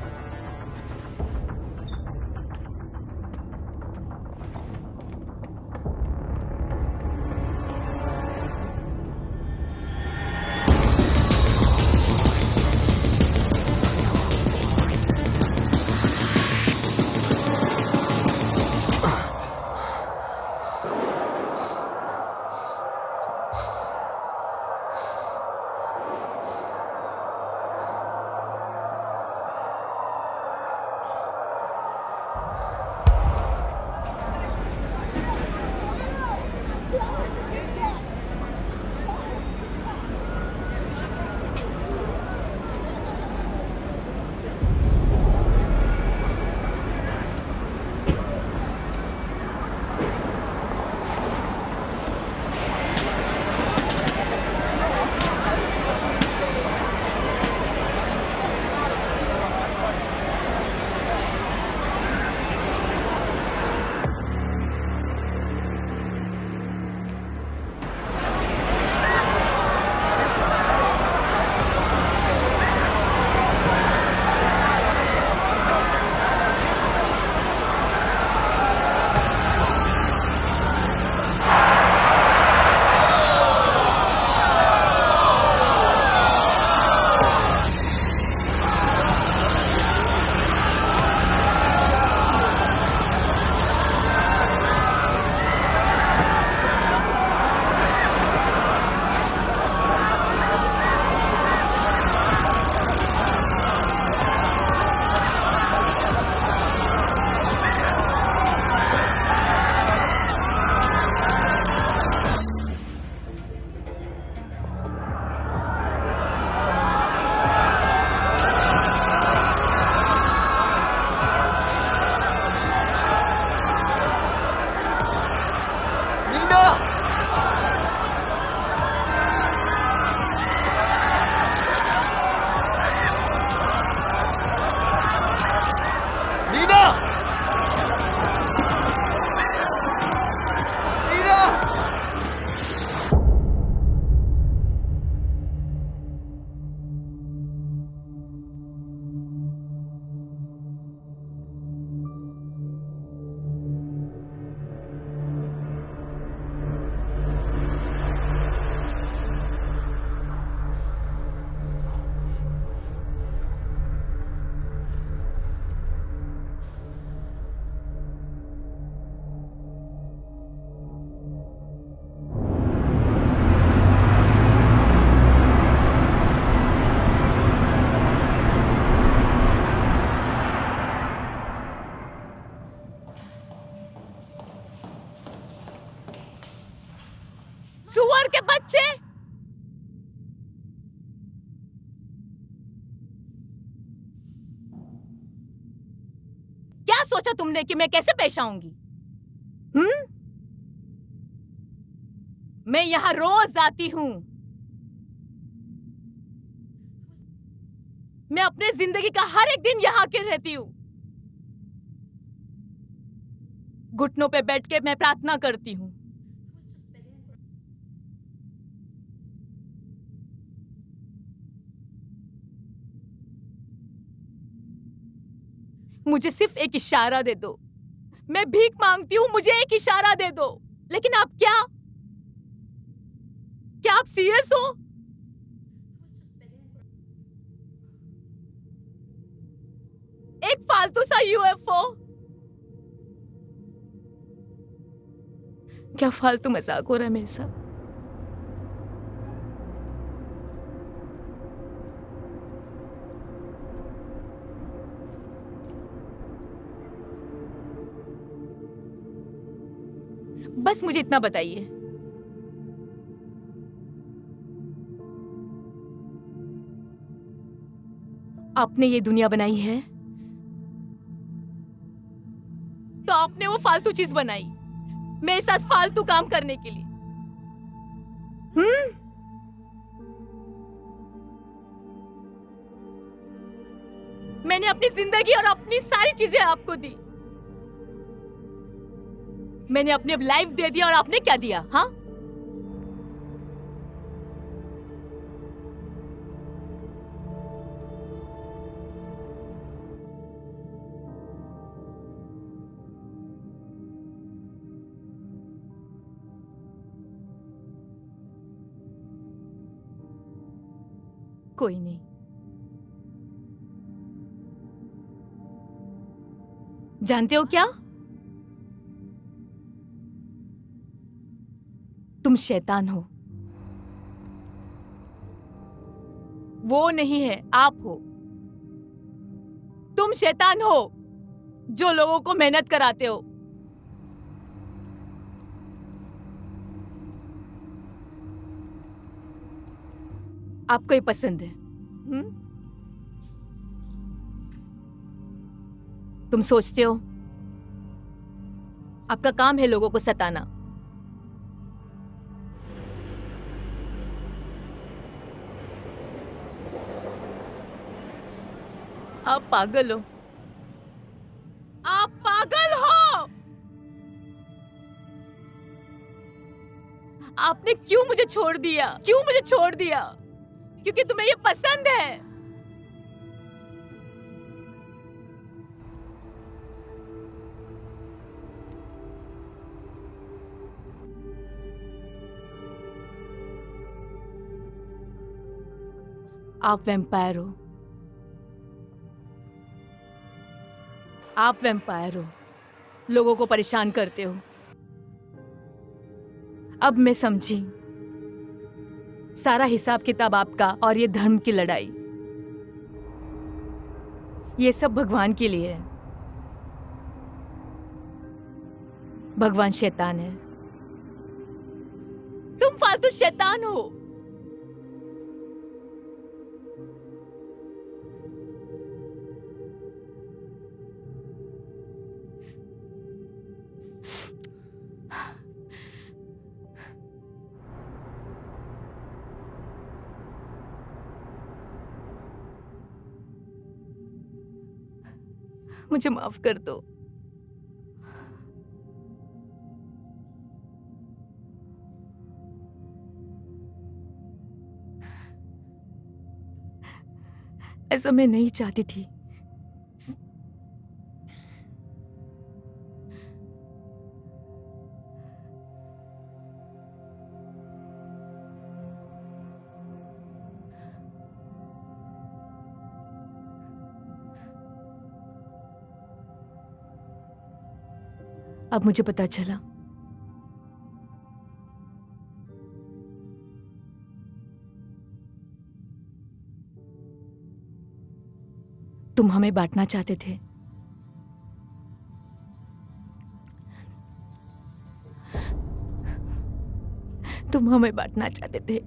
सुअर के बच्चे। क्या सोचा तुमने कि मैं कैसे पेश आऊंगी? मैं यहां रोज आती हूं। मैं अपने जिंदगी का हर एक दिन यहाँ के रहती हूँ। घुटनों पे बैठ के मैं प्रार्थना करती हूँ। मुझे सिर्फ एक इशारा दे दो। मैं भीख मांगती हूँ, मुझे एक इशारा दे दो। लेकिन आप क्या आप सीरियस हो? एक फालतू सा यूएफओ। क्या फालतू मजाक हो रहा है मेरे साथ? बस मुझे इतना बताइए, आपने ये दुनिया बनाई है तो आपने वो फालतू चीज बनाई मेरे साथ फालतू काम करने के लिए। मैंने अपनी जिंदगी और अपनी सारी चीजें आपको दी। मैंने अपनी लाइफ दे दिया और आपने क्या दिया? हाँ, कोई नहीं। जानते हो क्या, तुम शैतान हो। वो नहीं है, आप हो। तुम शैतान हो जो लोगों को मेहनत कराते हो। आपको ये पसंद है? तुम सोचते हो आपका काम है लोगों को सताना। आप पागल हो। आप पागल हो। आपने क्यों मुझे छोड़ दिया? क्यों मुझे छोड़ दिया? क्योंकि तुम्हें ये पसंद है। आप वैम्पायर हो। आप वैम्पायर हो, लोगों को परेशान करते हो। अब मैं समझी, सारा हिसाब किताब आपका और ये धर्म की लड़ाई, ये सब भगवान के लिए है। भगवान शैतान है। तुम फालतू शैतान हो। मुझे माफ कर दो। ऐसा मैं नहीं चाहती थी। अब मुझे पता चला तुम हमें बांटना चाहते थे। तुम हमें बांटना चाहते थे।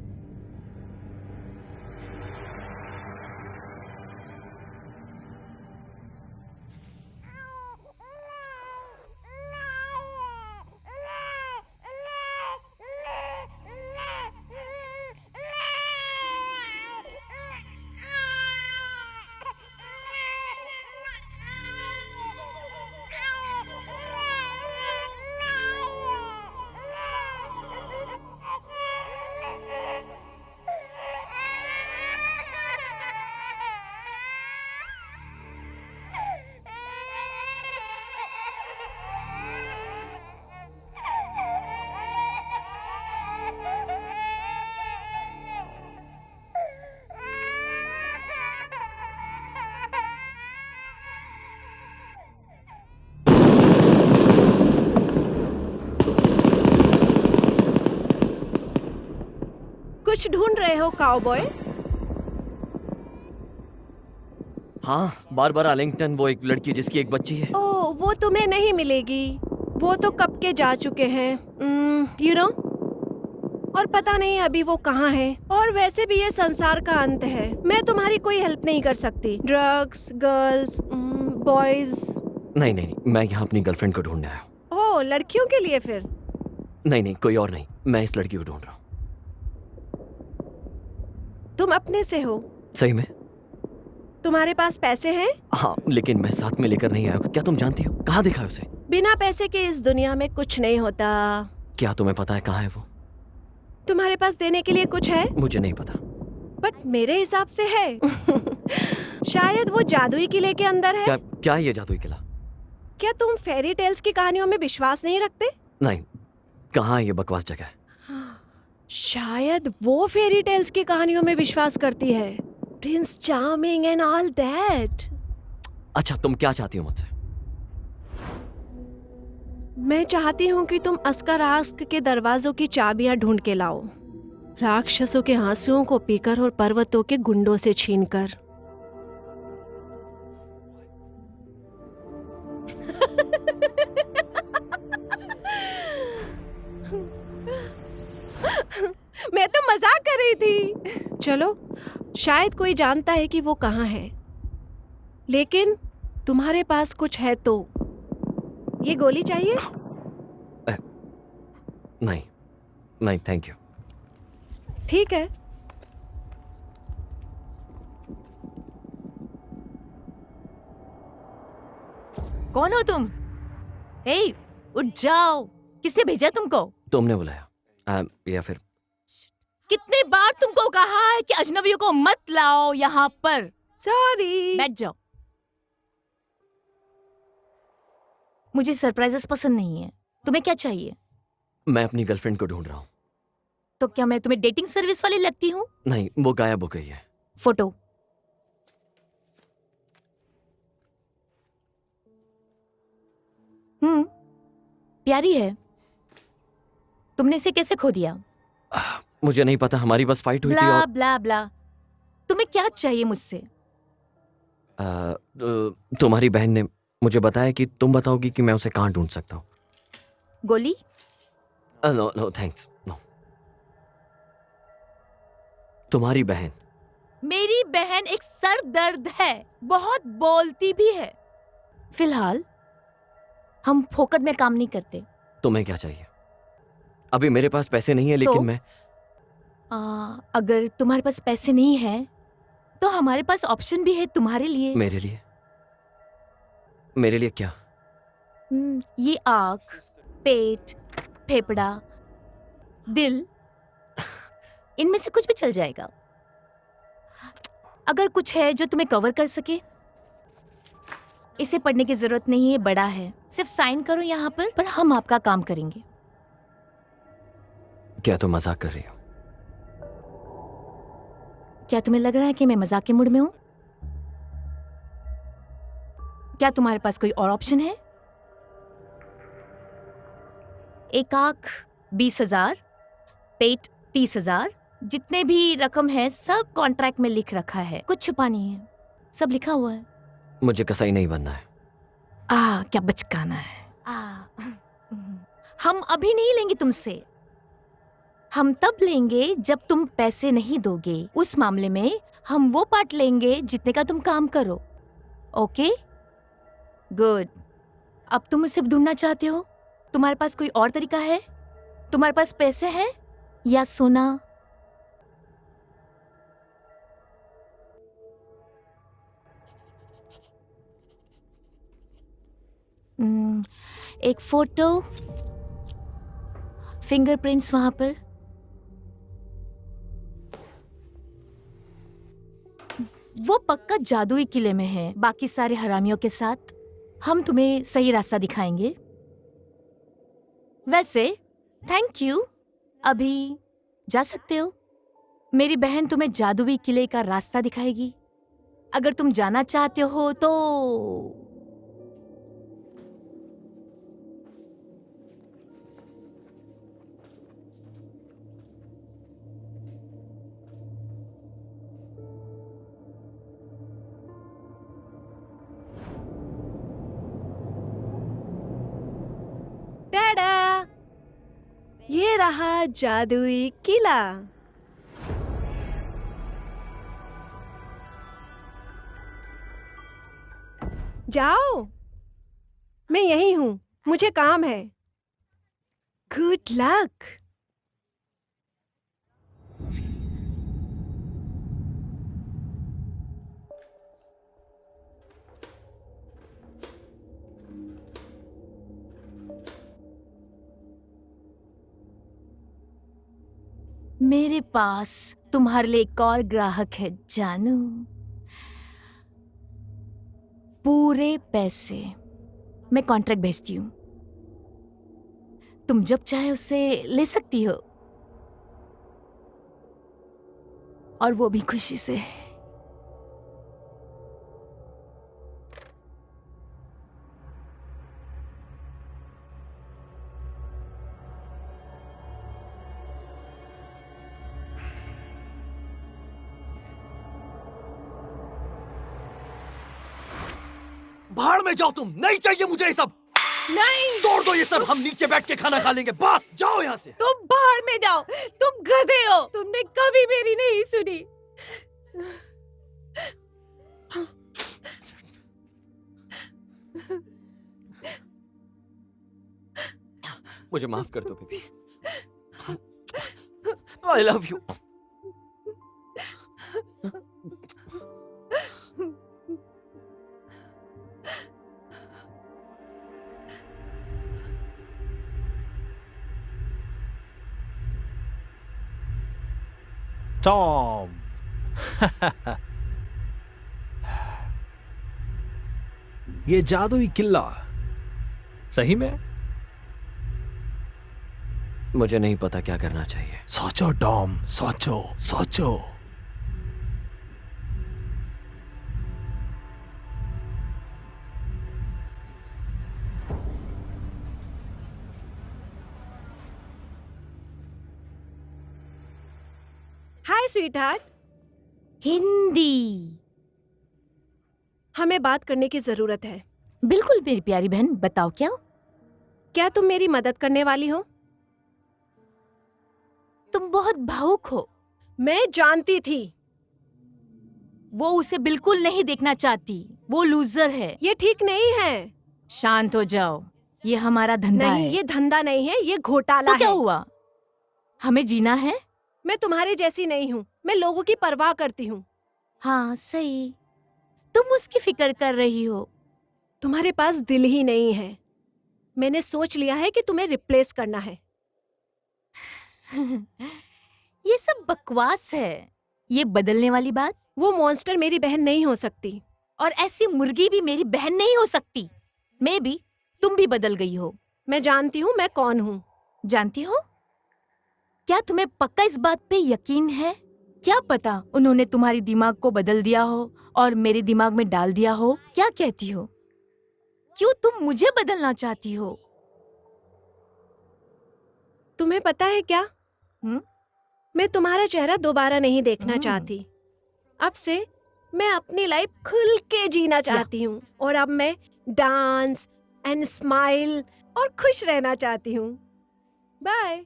कुछ ढूंढ रहे हो काउबॉय? हाँ, बारबरा आर्लिंगटन, वो एक लड़की जिसकी एक बच्ची है। ओह, वो तुम्हें नहीं मिलेगी। वो तो कब के जा चुके हैं, यू नो। और पता नहीं अभी वो कहाँ है। और वैसे भी ये संसार का अंत है। मैं तुम्हारी कोई हेल्प नहीं कर सकती। Drugs, girls, boys. नहीं नहीं नहीं, मैं यहाँ अपनी गर्लफ्रेंड को ढूंढने आया हूँ। ओह, लड़कियों के लिए फिर? नहीं नहीं, कोई और नहीं, मैं इस लड़की को ढूंढ रहा हूँ। तुम अपने से हो? सही में? तुम्हारे पास पैसे हैं? हाँ, लेकिन मैं साथ में लेकर नहीं आया हूँ। क्या तुम जानती हो? कहाँ देखा है उसे? बिना पैसे के इस दुनिया में कुछ नहीं होता। क्या तुम्हें पता है कहाँ है वो? तुम्हारे पास देने के लिए कुछ है? मुझे नहीं पता। बट मेरे हिसाब से है। शायद वो जादुई किले के अंदर है। क्या ये जादुई किला? क्या तुम फेरी टेल्स की कहानियों में विश्वास नहीं रखते? नहीं, कहाँ है ये बकवास जगह? शायद वो फेरी टेल्स की कहानियों में विश्वास करती है। Prince charming and all that. अच्छा, तुम क्या चाहती हो मुझसे? मैं चाहती हूँ कि तुम अस्कर आस्क के दरवाजों की चाबियां ढूंढ के लाओ, राक्षसों के आंसुओं को पीकर और पर्वतों के गुंडों से छीनकर। मैं तो मजाक कर रही थी। चलो, शायद कोई जानता है कि वो कहाँ है, लेकिन तुम्हारे पास कुछ है तो। ये गोली चाहिए? नहीं नहीं, थैंक यू। ठीक है। कौन हो तुम? ए, उठ जाओ। किसने भेजा तुमको? तुमने बुलाया या फिर? कितने बार तुमको कहा है कि अजनबियों को मत लाओ यहाँ पर। सॉरी। बैठ जाओ। मुझे सरप्राइजेस पसंद नहीं है। तुम्हें क्या चाहिए? मैं अपनी गर्लफ्रेंड को ढूंढ रहा हूँ। तो क्या मैं तुम्हें डेटिंग सर्विस वाली लगती हूँ? नहीं, वो गायब हो गई है। फोटो। प्यारी है। तुमने इसे कैसे खो दिया? मुझे नहीं पता, हमारी बस फाइट हुई थी ब्ला और ब्ला ब्ला। तुम्हें क्या चाहिए मुझसे? तुम्हारी बहन ने मुझे बताया कि तुम बताओगी कि मैं उसे कहाँ ढूंढ सकता हूँ। गोली? No no thanks, no. तुम्हारी बहन? मेरी बहन एक सरदर्द है, बहुत बोलती भी है। फिलहाल हम फोकट में काम नहीं करते। तुम्हें क्या चाहिए? अभी मेरे पास पैसे नहीं है, लेकिन तो? मैं अगर तुम्हारे पास पैसे नहीं है तो हमारे पास ऑप्शन भी है तुम्हारे लिए। मेरे लिए? मेरे लिए क्या? ये आँख, पेट, फेफड़ा, दिल, इनमें से कुछ भी चल जाएगा। अगर कुछ है जो तुम्हें कवर कर सके। इसे पढ़ने की जरूरत नहीं है, बड़ा है। सिर्फ साइन करो यहाँ पर हम आपका काम करेंगे। क्या तुम मजाक कर रही हो? क्या तुम्हें लग रहा है कि मैं मजाक के मूड में हूँ? क्या तुम्हारे पास कोई और ऑप्शन है? एक आंख 20,000, पेट 30,000, जितने भी रकम है सब कॉन्ट्रैक्ट में लिख रखा है, कुछ छुपा नहीं है, सब लिखा हुआ है। मुझे कसाई नहीं बनना है। क्या बचकाना है। हम अभी नहीं लेंगे तुमसे। हम तब लेंगे जब तुम पैसे नहीं दोगे। उस मामले में हम वो पार्ट लेंगे जितने का तुम काम करो। Okay good. अब तुम उसे ढूंढना चाहते हो? तुम्हारे पास कोई और तरीका है? तुम्हारे पास पैसे हैं या सोना? एक फोटो, फिंगरप्रिंट्स वहां पर। वो पक्का जादुई किले में है, बाकी सारे हरामियों के साथ। हम तुम्हें सही रास्ता दिखाएंगे। वैसे थैंक यू, अभी जा सकते हो। मेरी बहन तुम्हें जादुई किले का रास्ता दिखाएगी। अगर तुम जाना चाहते हो तो टाडा, ये रहा जादुई किला। जाओ, मैं यही हूँ, मुझे काम है। Good luck. मेरे पास तुम्हारे लिए एक और ग्राहक है जानू। पूरे पैसे। मैं कॉन्ट्रैक्ट भेजती हूँ, तुम जब चाहे उससे ले सकती हो, और वो भी खुशी से। भाड़ में जाओ तुम, नहीं चाहिए मुझे ये सब। नहीं, तोड़ दो ये सब, हम नीचे बैठ के खाना खा लेंगे। बस जाओ यहाँ से। तुम बाहर में जाओ, तुम गधे हो, तुमने कभी मेरी नहीं सुनी। मुझे माफ कर दो baby. I love you. Tom. ये जादुई किला सही में? मुझे नहीं पता क्या करना चाहिए। सोचो टॉम, सोचो सोचो। हाय स्वीटहार्ट, हिंदी। हमें बात करने की जरूरत है। बिल्कुल मेरी प्यारी बहन, बताओ क्या? क्या तुम मेरी मदद करने वाली हो? तुम बहुत भावुक हो। मैं जानती थी। वो उसे बिल्कुल नहीं देखना चाहती, वो लूजर है। ये ठीक नहीं है। शांत हो जाओ, ये हमारा धंधा नहीं, है। ये धंधा नहीं है, ये घोटाला तो क्या है। हुआ? हमें जीना है। मैं तुम्हारे जैसी नहीं हूँ, मैं लोगों की परवाह करती हूँ। हाँ सही, तुम उसकी फिक्र कर रही हो। तुम्हारे पास दिल ही नहीं है। मैंने सोच लिया है कि तुम्हें रिप्लेस करना है। ये सब बकवास है। ये बदलने वाली बात। वो मॉन्स्टर मेरी बहन नहीं हो सकती। और ऐसी मुर्गी भी मेरी बहन नहीं हो सकती। मे बी तुम भी बदल गई हो। मैं जानती हूँ मैं कौन हूँ। जानती हो? क्या तुम्हें पक्का इस बात पे यकीन है? क्या पता उन्होंने तुम्हारी दिमाग को बदल दिया हो और मेरे दिमाग में डाल दिया हो। क्या कहती हो? क्यों तुम मुझे बदलना चाहती हो? तुम्हें पता है क्या? मैं तुम्हारा चेहरा दोबारा नहीं देखना चाहती। अब से मैं अपनी लाइफ खुल के जीना चाहती हूँ और अब मैं डांस एंड स्माइल और खुश रहना चाहती हूँ। बाय।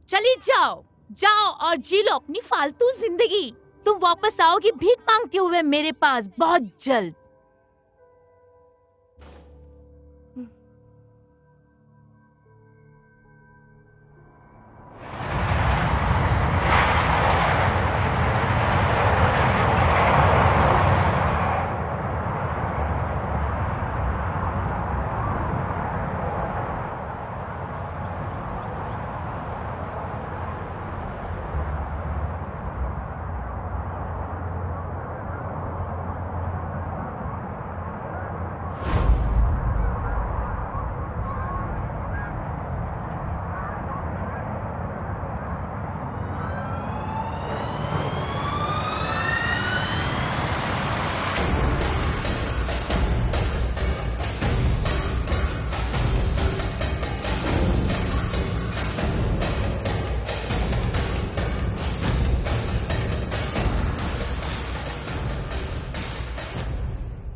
चली जाओ, जाओ और जी लो अपनी फालतू जिंदगी। तुम वापस आओगी भीख मांगते हुए मेरे पास बहुत जल्द।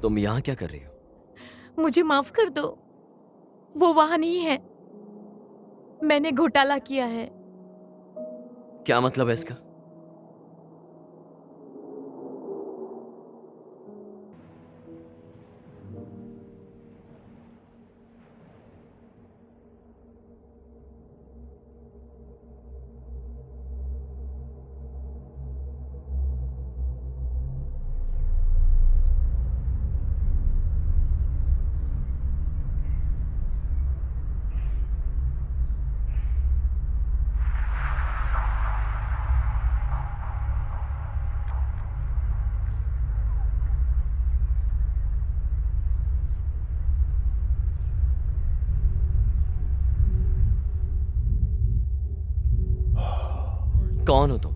तुम यहाँ क्या कर रही हो? मुझे माफ कर दो, वो वहां नहीं है। मैंने घोटाला किया है। क्या मतलब है इसका? कौन हो तुम?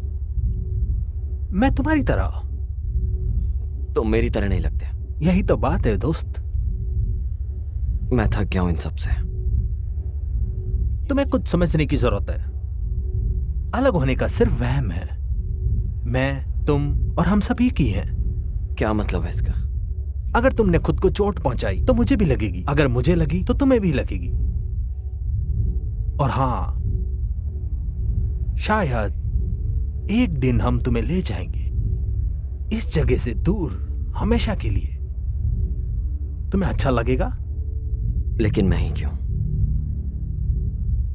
मैं तुम्हारी तरह। तुम मेरी तरह नहीं लगते। यही तो बात है दोस्त। मैं थक गया हूं इन सब से। तुम्हें कुछ समझने की जरूरत है। अलग होने का सिर्फ वहम है। मैं, तुम और हम सब एक ही हैं। क्या मतलब है इसका? अगर तुमने खुद को चोट पहुंचाई तो मुझे भी लगेगी, अगर मुझे लगी तो तुम्हें भी लगेगी। और हां, शायद एक दिन हम तुम्हें ले जाएंगे इस जगह से दूर, हमेशा के लिए। तुम्हें अच्छा लगेगा? लेकिन मैं ही क्यों?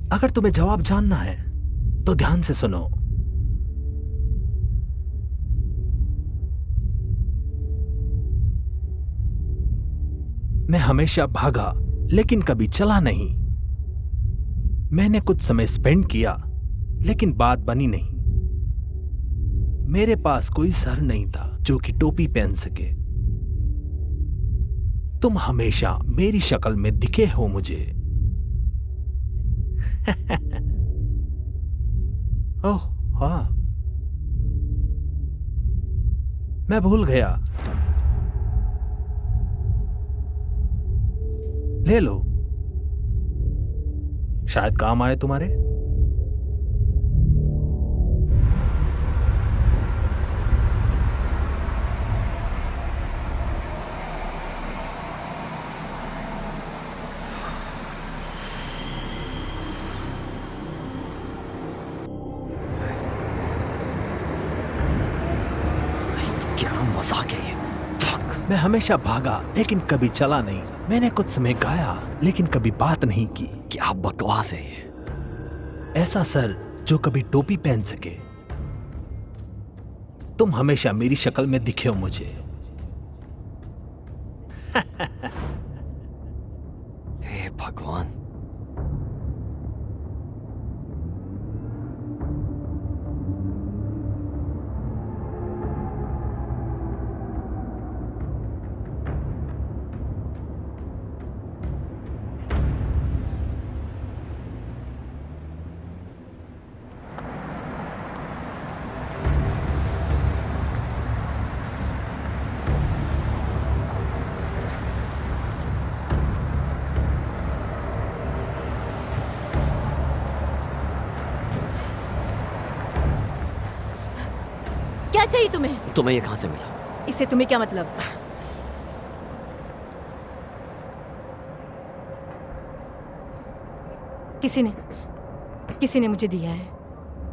अगर तुम्हें जवाब जानना है तो ध्यान से सुनो। मैं हमेशा भागा लेकिन कभी चला नहीं। मैंने कुछ समय स्पेंड किया लेकिन बात बनी नहीं। मेरे पास कोई सर नहीं था जो कि टोपी पहन सके। तुम हमेशा मेरी शक्ल में दिखे हो मुझे। ओह हाँ, मैं भूल गया। ले लो, शायद काम आए तुम्हारे। क्या मजाक है ये? थक। मैं हमेशा भागा लेकिन कभी चला नहीं। मैंने कुछ समय गाया लेकिन कभी बात नहीं की। क्या बकवास है ये? ऐसा सर जो कभी टोपी पहन सके। तुम हमेशा मेरी शक्ल में दिखे हो मुझे। हे भगवान। क्या चाहिए तुम्हें? तुम्हें ये कहां से मिला? इससे तुम्हें क्या मतलब? किसी ने मुझे दिया है।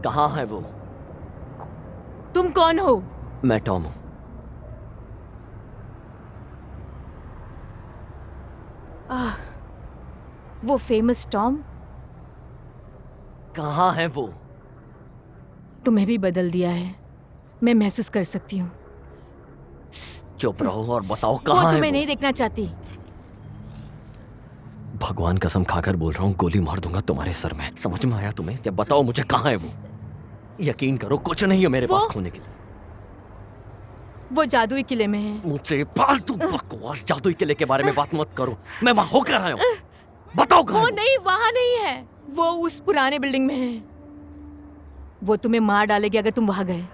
कहाँ है वो? तुम कौन हो? मैं टॉम हूं। वो फेमस टॉम? कहाँ है वो? तुम्हें भी बदल दिया है, मैं महसूस कर सकती हूँ। चुप रहो और बताओ वो कहाँ है तुम्हें वो? नहीं देखना चाहती। भगवान कसम खाकर बोल रहा हूँ, गोली मार दूंगा तुम्हारे सर में। समझ में आया तुम्हें? या बताओ मुझे कहाँ है वो? यकीन करो कुछ नहीं है मेरे पास खोने के लिए। वो जादुई किले में है। मुझसे फालतू बकवास जादुई किले के बारे में बात मत करो। मैं वहां होकर आया हूँ। बताओ कहाँ वो है वो? नहीं, वहां नहीं है। वो उस पुराने बिल्डिंग में है। वो तुम्हें मार डालेगी अगर तुम वहां गए।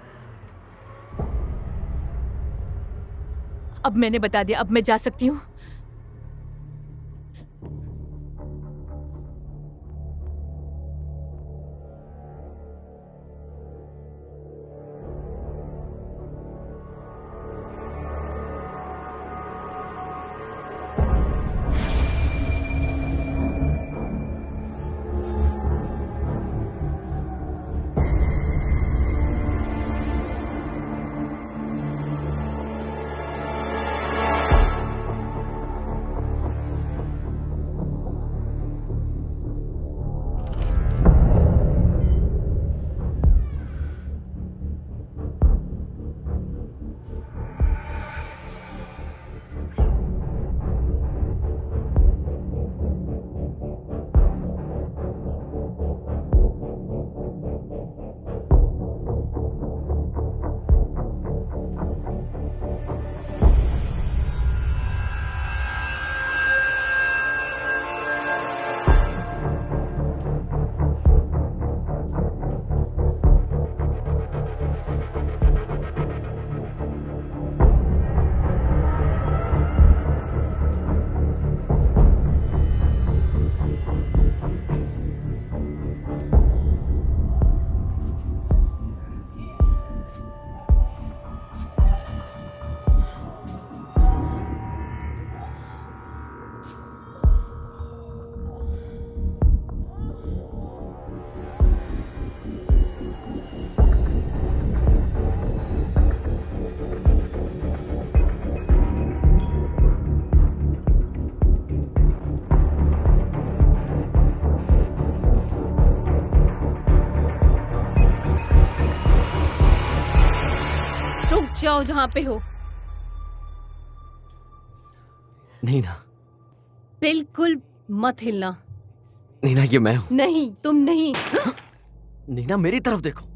अब मैंने बता दिया, अब मैं जा सकती हूँ। रुक जाओ जहां पे हो। नीना, बिल्कुल मत हिलना। नीना ये मैं हूँ। नहीं, तुम नहीं। नीना मेरी तरफ देखो।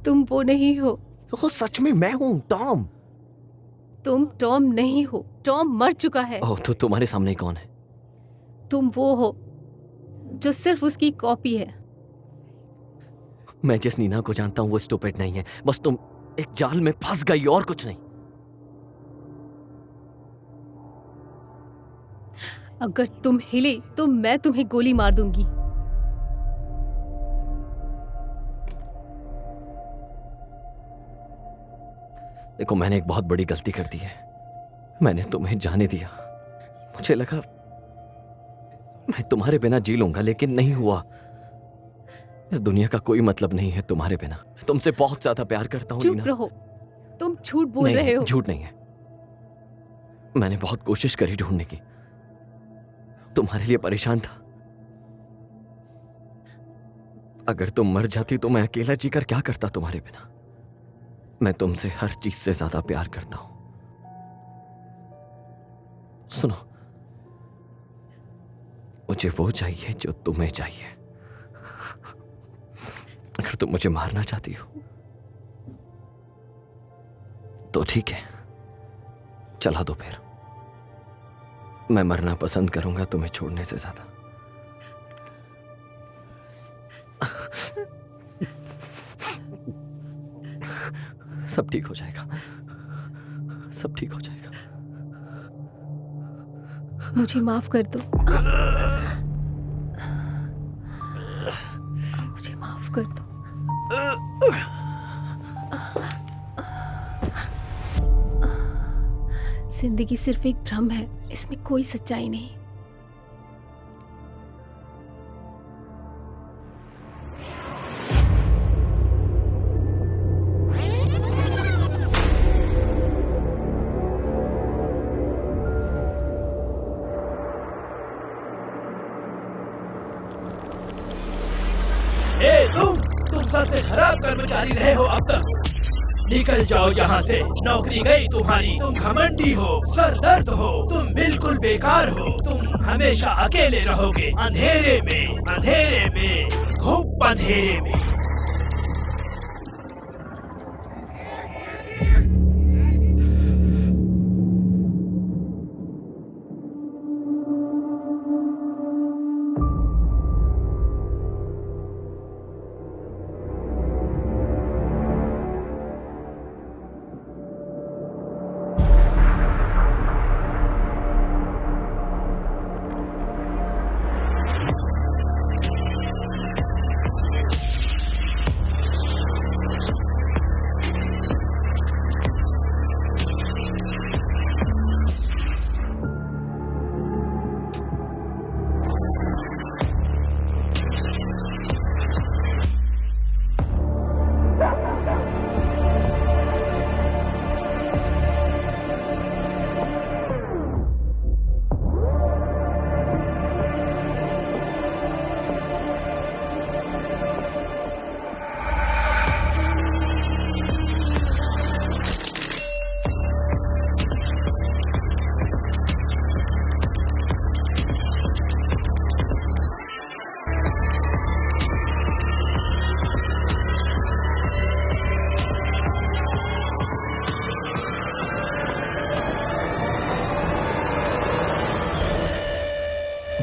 तुम वो नहीं हो। वो सच में मैं हूँ, टॉम। तुम टॉम नहीं हो। टॉम मर चुका है। ओह, तो तुम्हारे सामने कौन है? तुम वो हो जो सिर्फ उसकी कॉपी है। मैं जिस नीना को जानता हूँ वो स्टूपिड नहीं है। बस तुम एक जाल में फंस गई और कुछ नहीं। अगर तुम हिले तो मैं तुम्हें गोली मार दूंगी। देखो, मैंने एक बहुत बड़ी गलती कर दी है। मैंने तुम्हें जाने दिया। मुझे लगा मैं तुम्हारे बिना जी लूंगा, लेकिन नहीं हुआ। इस दुनिया का कोई मतलब नहीं है तुम्हारे बिना। तुमसे बहुत ज्यादा प्यार करता हूँ चुप नीना। रहो, तुम झूठ बोल नहीं, रहे हो। झूठ नहीं है। मैंने बहुत कोशिश करी ढूंढने की। तुम्हारे लिए परेशान था। अगर तुम मर जाती तो मैं अकेला जीकर क्या करता तुम्हारे बिना। मैं तुमसे हर चीज से ज्यादा प्यार करता हूं। सुनो, मुझे वो चाहिए जो तुम्हें चाहिए। अगर तुम मुझे मारना चाहती हो तो ठीक है, चला दो फिर। मैं मरना पसंद करूंगा तुम्हें छोड़ने से ज्यादा। सब ठीक हो जाएगा। सब ठीक हो जाएगा। मुझे माफ कर दो। मुझे माफ कर दो। जिंदगी सिर्फ एक भ्रम है, इसमें कोई सच्चाई नहीं। तुम सबसे खराब कर्मचारी रहे हो अब तक। निकल जाओ यहाँ से, नौकरी गई तुम्हारी। तुम घमंडी हो, सरदर्द हो, तुम बिल्कुल बेकार हो। तुम हमेशा अकेले रहोगे, अंधेरे में, खूब अंधेरे में।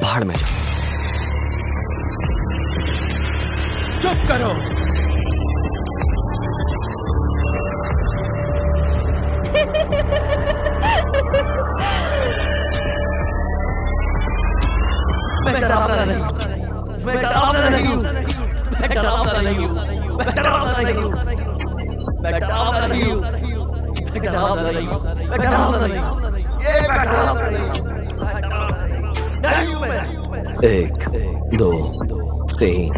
भाड़ में जाओ। चुप करो। मैं डरावना नहीं हूं, मैं डरावना नहीं हूं, मैं डरावना नहीं हूं, मैं डरावना नहीं हूं, मैं डरावना नहीं हूं, मैं डरावना नहीं हूं, मैं डरावना नहीं हूं, ये मैं डरावना नहीं हूं, मैं 1 2 3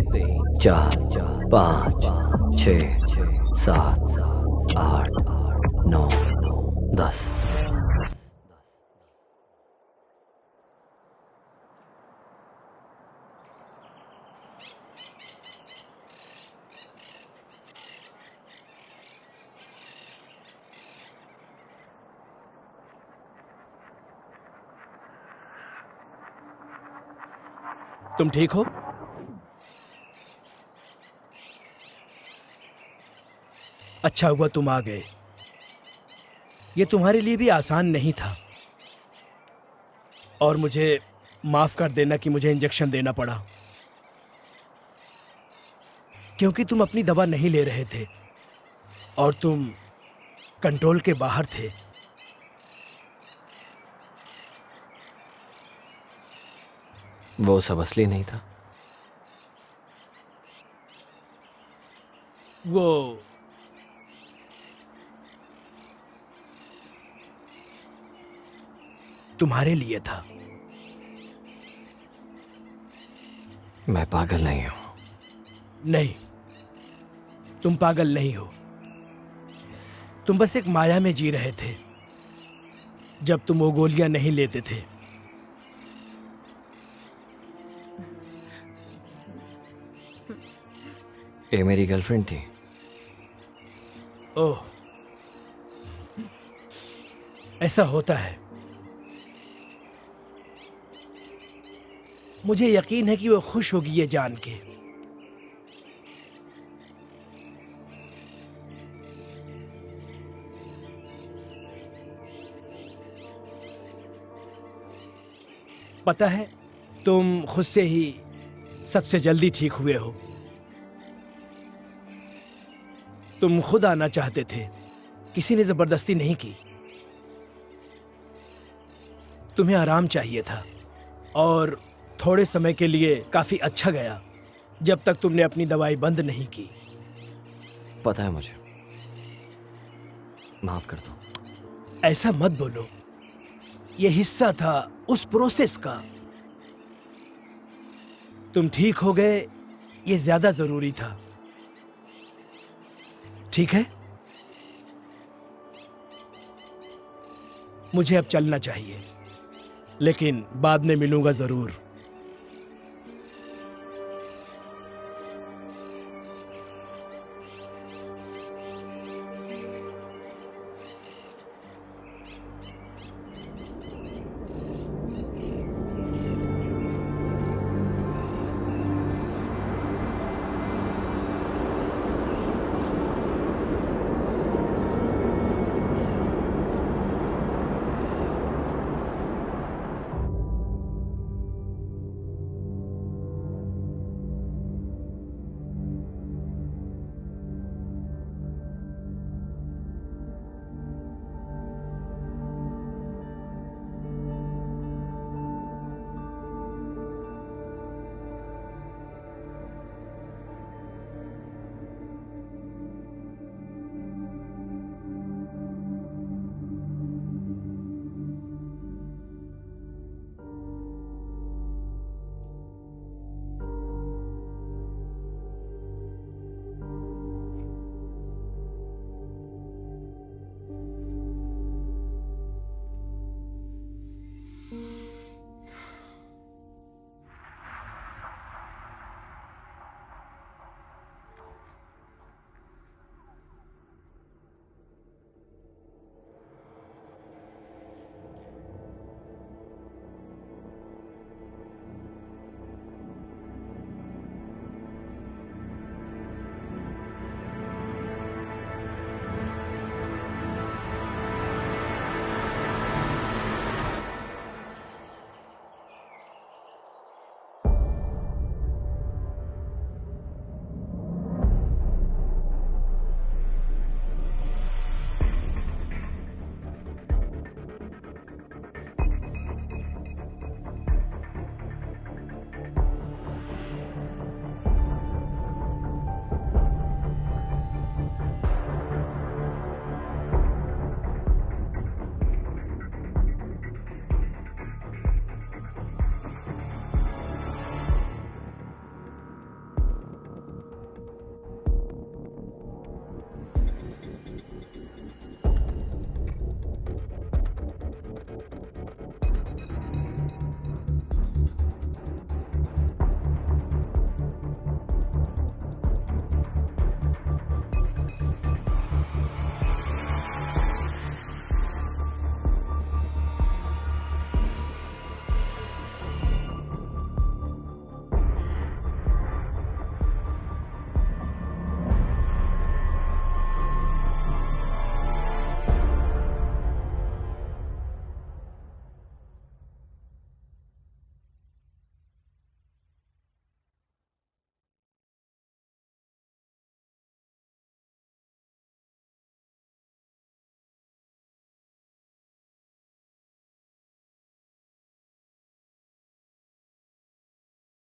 4 5 6 7 8 9 10। तुम ठीक हो? अच्छा हुआ तुम आ गए। ये तुम्हारे लिए भी आसान नहीं था, और मुझे माफ कर देना कि मुझे इंजेक्शन देना पड़ा, क्योंकि तुम अपनी दवा नहीं ले रहे थे और तुम कंट्रोल के बाहर थे। वो सब असली नहीं था। वो तुम्हारे लिए था। मैं पागल नहीं हूं। नहीं, तुम पागल नहीं हो। तुम बस एक माया में जी रहे थे जब तुम वो गोलियां नहीं लेते थे। ये मेरी गर्लफ्रेंड थी। ओह, ऐसा होता है। मुझे यकीन है कि वो खुश होगी ये जान के। पता है, तुम खुद से ही सबसे जल्दी ठीक हुए हो। तुम खुद आना चाहते थे, किसी ने जबरदस्ती नहीं की। तुम्हें आराम चाहिए था, और थोड़े समय के लिए काफी अच्छा गया जब तक तुमने अपनी दवाई बंद नहीं की। पता है मुझे, माफ कर दो। ऐसा मत बोलो। ये हिस्सा था उस प्रोसेस का। तुम ठीक हो गए, ये ज्यादा जरूरी था। ठीक है, मुझे अब चलना चाहिए, लेकिन बाद में मिलूंगा जरूर।